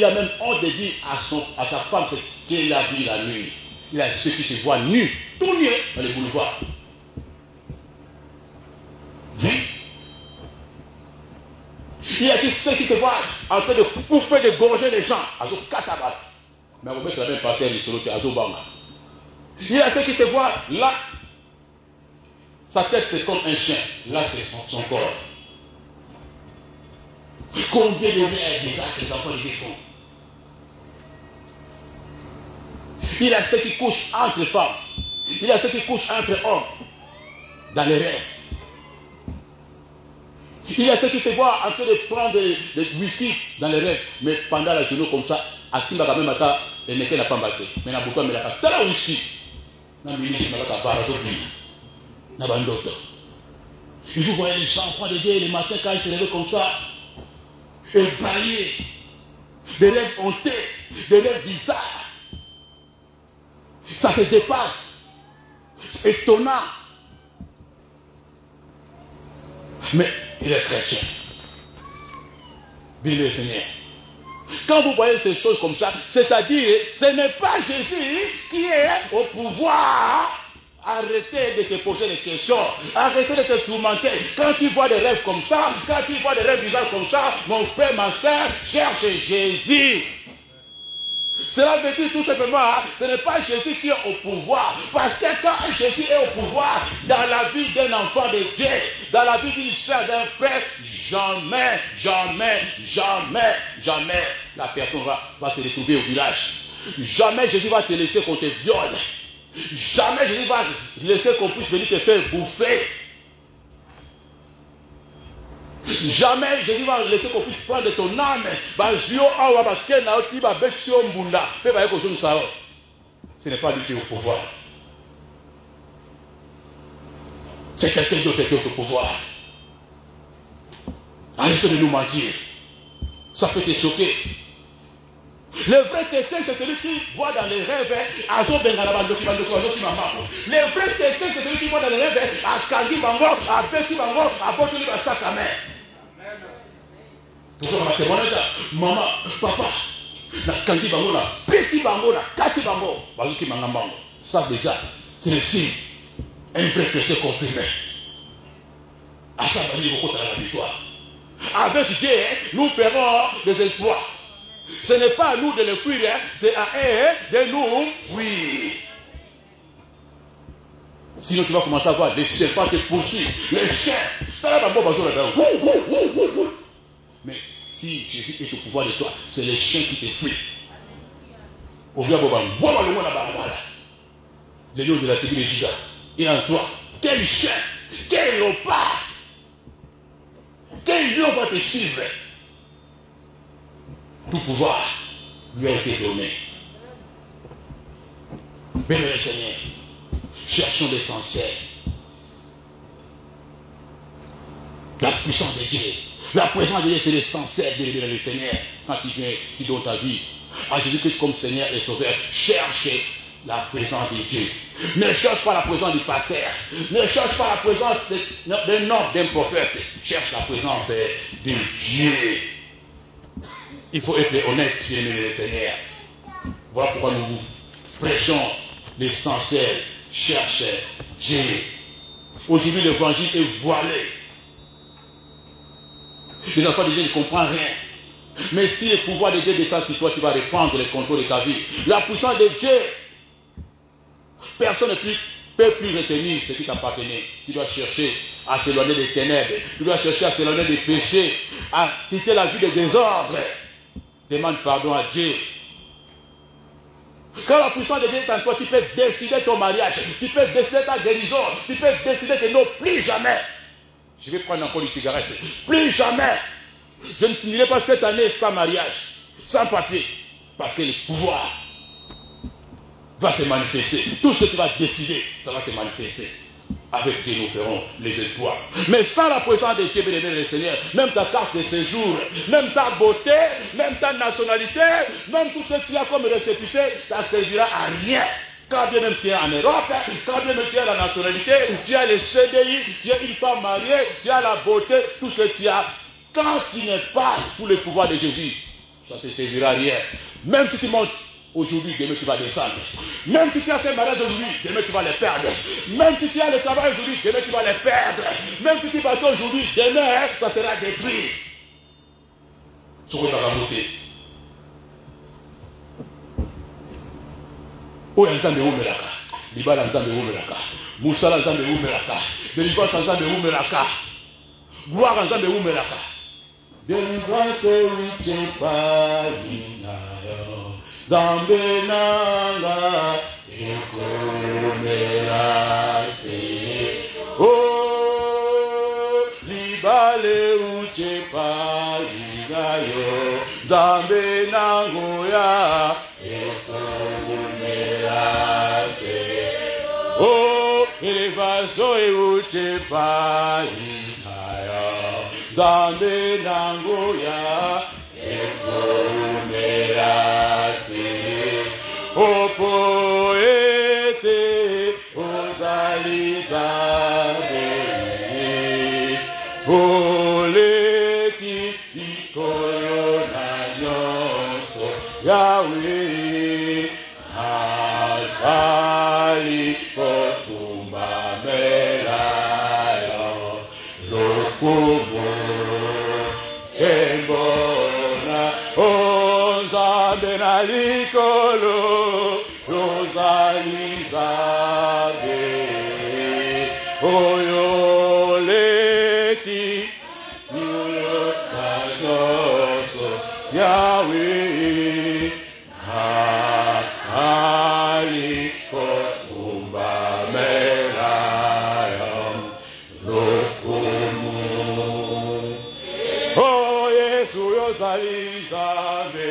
a même honte de dire à sa femme ce qu'il a vu la nuit. Il y a ceux qui se voient nus, tout nus dans les boulevards. Oui. Il y a ceux qui se voient en train de couper, de gorger les gens. Mais on va même passer à l'isoloté, à Zobanga. Il y a ceux qui se voient là. Sa tête c'est comme un chien. Là c'est son corps. Combien de rêves bizarres que les enfants de Dieu font? Il y a ceux qui couchent entre femmes. Il y a ceux qui couchent entre hommes. Dans les rêves. Il y a ceux qui se voient en train de prendre des whisky dans les rêves, mais pendant la journée comme ça, assis quand même à et n'est n'a pas battu. Mais n'a beaucoup mais la tala whisky. N'a ministre n'a pas barre n'a pas d'autre. Et vous voyez les enfants de Dieu le matin quand ils se lèvent comme ça, ébahis, des rêves hontés, des rêves bizarres. Ça se dépasse. C'est étonnant. Mais il est chrétien. Bien le Seigneur. Quand vous voyez ces choses comme ça, c'est-à-dire, ce n'est pas Jésus qui est au pouvoir. Arrêtez de te poser des questions. Arrêtez de te tourmenter. Quand tu vois des rêves comme ça, quand tu vois des rêves bizarres comme ça, mon frère, ma soeur, cherche Jésus. Cela veut dire tout simplement, ce n'est pas Jésus qui est au pouvoir. Parce que quand Jésus est au pouvoir, dans la vie d'un enfant de Dieu, dans la vie d'une soeur, d'un frère, jamais, jamais, jamais, jamais, la personne va se retrouver au village. Jamais Jésus va te laisser qu'on te viole. Jamais Jésus va laisser qu'on puisse venir te faire bouffer. Jamais Jésus va laisser qu'on puisse prendre ton âme. Ce n'est pas lui qui est au pouvoir. C'est quelqu'un d'autre qui est au pouvoir. Arrêtez de nous mentir. Ça peut te choquer. Le vrai chrétien, c'est celui qui voit dans les rêves. Le vrai chrétien, c'est celui qui voit dans les rêves. À Kandi Bango, à Betty Bango, à Botoli Basakame. Maman, papa, na Kandi Bango, na Betty Bango, na Kati Bango, Baluki Mangambango. Ça déjà, c'est le signe. Un vrai chrétien confirmé. À ça, il faut qu'on ait la victoire. Avec Dieu, nous ferons des exploits. Ce n'est pas à nous de le fuir, c'est à eux de nous fuir. Sinon, tu vas commencer à voir les serpents te poursuivre, les chiens. Mais si Jésus est au pouvoir de toi, c'est les chiens qui te fuient. Les lions de la tribu de Juda. Et en toi, quel chien, quel léopard, quel lion va te suivre? Tout pouvoir lui a été donné. Béni le Seigneur. Cherchons l'essentiel. La puissance de Dieu. La présence de Dieu, c'est l'essentiel de le Seigneur. Quand il vient, il donne ta vie à Jésus-Christ comme Seigneur et Sauveur. Cherchez la présence de Dieu. Ne cherche pas la présence du pasteur. Ne cherche pas la présence d'un homme, d'un prophète. Cherche la présence de Dieu. Il faut être honnête, bien-aimé le Seigneur. Voilà pourquoi nous prêchons l'essentiel. Cherche Dieu. Aujourd'hui, l'évangile est voilé. Les enfants de Dieu ne comprennent rien. Mais si le pouvoir de Dieu descend sur toi, tu vas reprendre le contrôle de ta vie. La puissance de Dieu, personne ne peut plus retenir ce qui t'appartenait. Tu dois chercher à s'éloigner des ténèbres. Tu dois chercher à s'éloigner des péchés, à quitter la vie de désordre. Demande pardon à Dieu. Quand la puissance de Dieu est en toi, tu peux décider ton mariage, tu peux décider ta guérison, tu peux décider que non, plus jamais. Je vais prendre encore une cigarette. Plus jamais. Je ne finirai pas cette année sans mariage, sans papier. Parce que le pouvoir va se manifester. Tout ce que tu vas décider, ça va se manifester. Avec Dieu, nous ferons les espoirs. Mais sans la présence de Dieu, bien-aimé le Seigneur, même ta carte de séjour, même ta beauté, même ta nationalité, même tout ce que tu as comme récépissé, ça ne servira à rien. Quand bien même tu es en Europe, quand bien même tu as la nationalité, tu as le CDI, tu as une femme mariée, tu as la beauté, tout ce que tu as. Quand tu n'es pas sous le pouvoir de Jésus, ça ne te servira à rien. Même si tu montes aujourd'hui, demain tu vas descendre. Même si tu as ces mariages aujourd'hui, demain tu vas les perdre. Même si tu as le travail aujourd'hui, demain tu vas les perdre. Même si tu vas aujourd'hui, demain ça sera détruit. Ce que tu vas monter. Oya nzambe umelaka, libala nzambe umelaka, musala nzambe umelaka, délivrance nzambe umelaka, gloire nzambe umelaka. Délivrance wiche painayo, nzambe nanga ekomerase. Oh, libale uche painayo, nzambe nangoya ekomerase. Oh, elevaso euche painayo, nzambe nangoya ekomerase. Oh, poete ozali nzambe, oleki likolo na nyonso, Yahweh azali kotumbamela yo lokumu embona. O nzambe na likolo ozali nzambe, oyo leki likolo na nyonso, Yahweh azali kotumbamela yo lokumu. Oh Yesu ozali nzambe,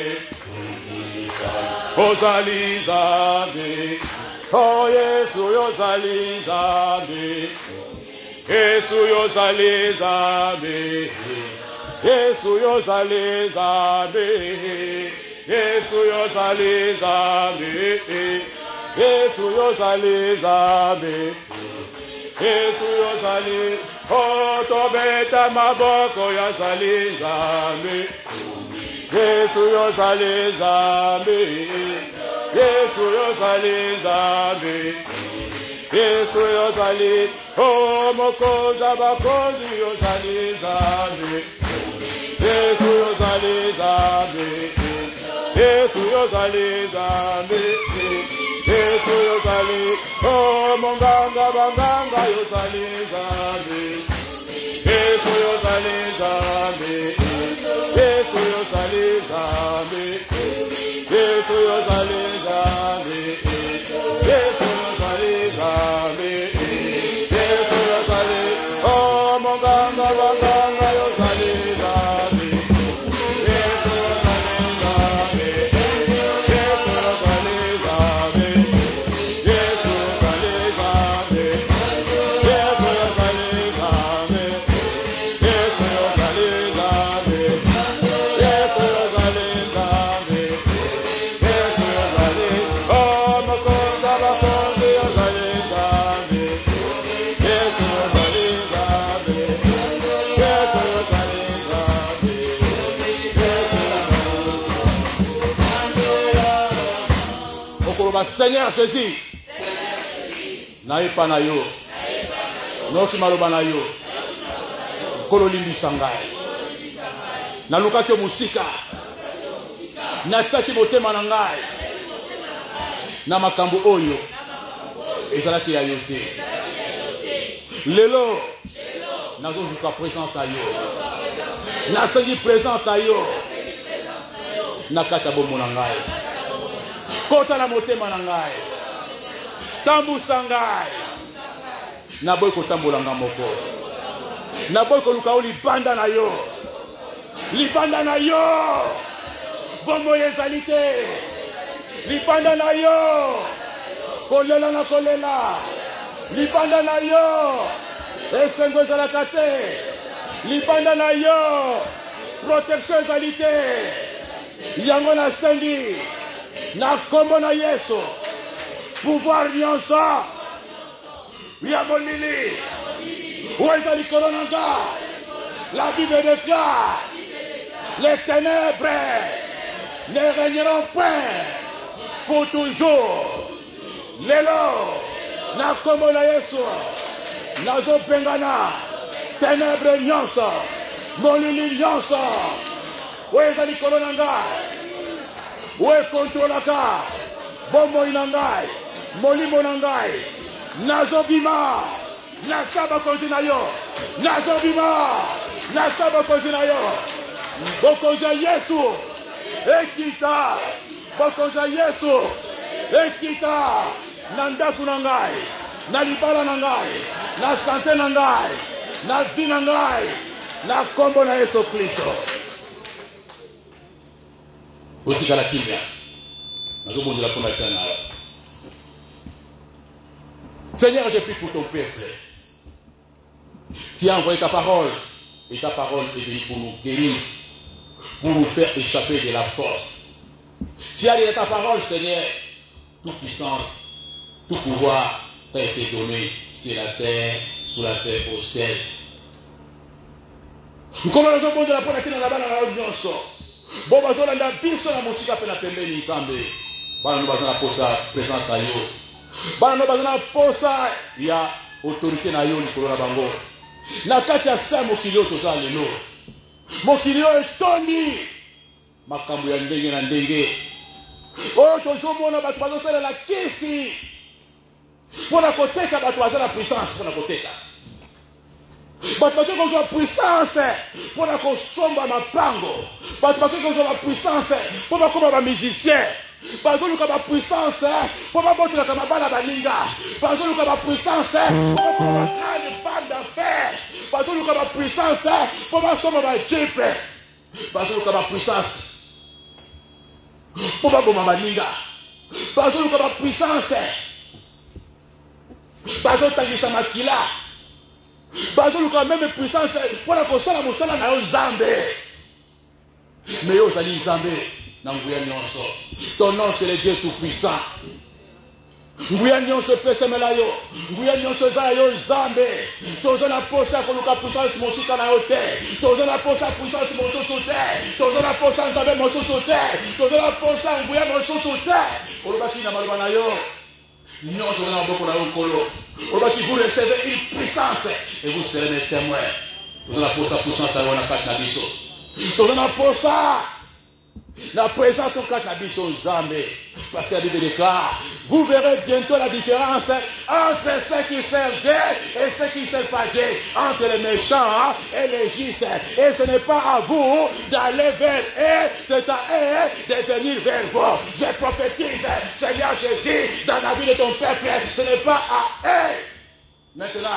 ozali nzambe. Oh Yesu ozali nzambe, Yesu ozali nzambe, Yesu ozali nzambe, Yesu ozali nzambe, Yesu ozali nzambe, Yesu ozali. Oh tobeta maboko yazali nzambe, Yesu ozali nzambe, Yesu ozali nzambe, Yesu ozali. Oh mokonzi abakonzi ozali nzambe, Yesu ozali nzambe, Yesu ozali nzambe, Yesu ozali. Oh monganga banganga ozali nzambe, Yesu ozali nzambe, Yesu ozali nzambe, Yesu ozali nzambe. Seigneur Jésus. Naïpa na yo. Noki maloba na yo. Kololimbi sangai. Naluka ke musika. Nataki motema na ngai. Na makambo oyo. Ezalaki ya yote. Lelo. Nazo juka présente à yo. Nasengi présente à yo. Nakata bomo na ngai. Kota na motema na ngai. Tambusa ngai. Naboy kotambola nga moko. Naboy koluka libanda na yo. Libanda na yo. Bomo ezali te. Libanda na yo. Kolela na kolela. Libanda na yo. Esengo ezalaka te. Libanda na yo. Protection ezali te. Yango na sengi. Na kombo na Yesu. Pouvoir nyonso. Ya molili. Où est le coronanga? La Bible déclare. Les ténèbres ne régneront point pour toujours. Lelo. Na kombo na Yesu. Nazo pengana. Ténèbres nyonso. Molili nyonso. Où est le coronanga? Où est contrôlaka? Bomo inangai. Molimo nangai. Nazobima. Nasaba kozina yo. Nazobima. Nasaba kozina yo. Bokoza Yesu. Ekita. Bokoza Yesu. Ekita. Nandaku nangai. Na libala nangai. Na santé nangai. Na vie nangai. Na kombo na Yesu Kristo. Botika la kimia. Nazobondela pona tana. Seigneur, je prie pour ton peuple. Tu as envoyé ta parole. Et ta parole est venue pour nous guérir. Pour nous faire échapper de la force. Tu as dit ta parole, Seigneur. Toute puissance, tout pouvoir t'a été donné sur la terre, sous la terre, au ciel. Comment nous avons de la pona tana là-bas dans la nyonso. Bon, bazola nda biso na musika pe na pembeni ikambe. Bana no bazana posa présente à yo. Bana no bazana posa ya autorité na yo likolo na bango. Na kati ya sa mokili oyo toza lelo. Mokili oyo etondi makambo ya ndenge na ndenge. Oyo tozomona bato bazosalela kisi mpona koteka bato baza na puissance mpona koteka. Bato bato kozwa puissance mpona kosomba mapango. Bato bato kozwa puissance mpo bakoma bamusicien. Bazoluka bapuissance mpo babotelaka mabala baninga. Bazoluka bapuissance mpo bakoma bagrande femme d'affaires. Bazoluka bapuissance mpo basomba bajipe. Bazoluka bapuissance mpo baboma baninga. Bazoluka bapuissance bazotangisa makila. Bazoluka même puissance mpona kosala mosala na yo Nzambe. Mais yo ozali Nzambe na nguya nyonso. Ton nom c'est le Dieu tout-puissant. Nguya nyonso pesemela yo. Nguya nyonso eza yo Nzambe. Toza na posa koluka puissance mosika na yo te. Toza na posa puissance mosusu te. Toza na posa Nzambe mosusu te. Toza na posa nguya mosusu te. Olobaki na maloba na yo. Nyonso na maboko na yo nkolo. Olobaki vous recevez une puissance et vous serez mes témoins. Toza na posa puissance na yo na kati na biso. Toza na posa la présence au Katabiso Nzambe. Parce que la Bible déclare, vous verrez bientôt la différence entre ceux qui servent Dieu et ceux qui ne servent pas Dieu, entre les méchants et les justes. Et ce n'est pas à vous d'aller vers eux, c'est à eux de venir vers vous. Je prophétise, Seigneur Jésus, dans la vie de ton peuple, ce n'est pas à eux. Maintenant,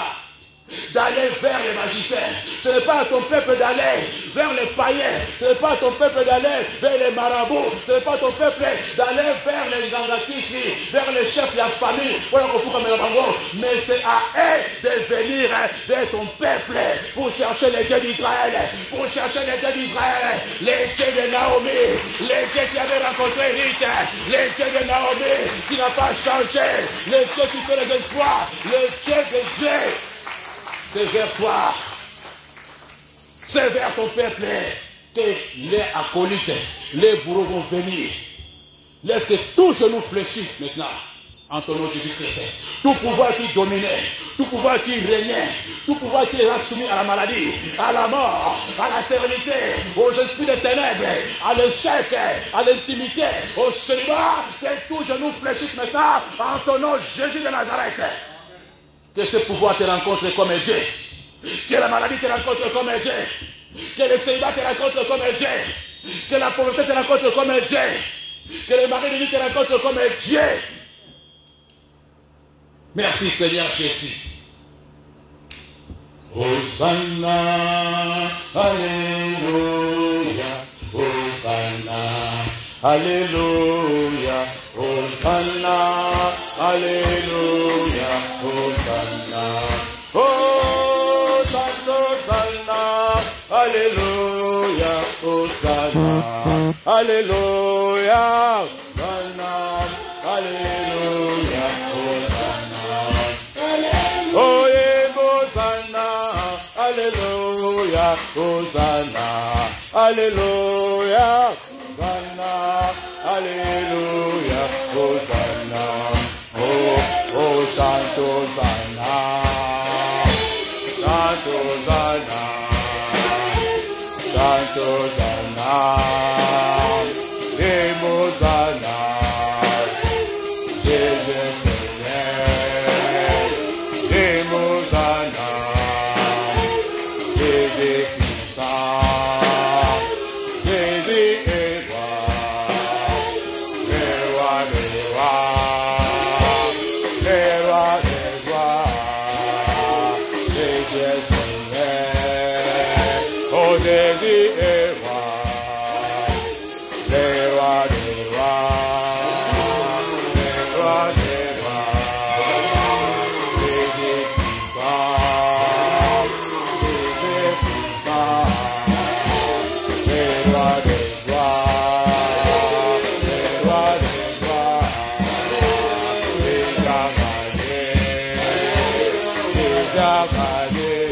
d'aller vers les magiciens. Ce n'est pas à ton peuple d'aller vers les païens. Ce n'est pas à ton peuple d'aller vers les marabouts. Ce n'est pas à ton peuple d'aller vers les gangakisi, vers les chefs de la famille. Mais c'est à eux de venir vers ton peuple pour chercher les dieux d'Israël. Pour chercher les dieux d'Israël. Les dieux de Naomi. Les dieux qui avaient rencontré Ruth. Les dieux de Naomi qui n'a pas changé. Les dieux qui fait les espoirs. Les dieux de Dieu. C'est vers toi, c'est vers ton peuple que les acolytes, les bourreaux vont venir. Laisse que tout genou fléchisse maintenant. En ton nom, Jésus-Christ. Tout pouvoir qui dominait, tout pouvoir qui régnait, tout pouvoir qui est soumis à la maladie, à la mort, à la stérilité, aux esprits des ténèbres, à l'échec, à l'intimité, au célibat, que tout genou fléchisse maintenant. En ton nom, Jésus de Nazareth. Que ce pouvoir te rencontre comme un Dieu. Que la maladie te rencontre comme un Dieu. Que le célibat te rencontre comme un Dieu. Que la pauvreté te rencontre comme un Dieu. Que le mari de vie te rencontre comme un Dieu. Merci Seigneur Jésus. Hosanna, Alléluia, Hosanna, Alléluia, Hosanna, Alléluia, Hosanna, Hosanna, Alléluia, Hosanna, Alléluia, Hosanna, Alléluia, oh yeah, Hosanna, Alléluia, Hosanna, Alléluia, Hosanna, Alléluia, Hosanna, oh, oh, Santo Hosanna, Santo Hosanna, Santo Hosanna, Hosanna, Jesus.
Jabade,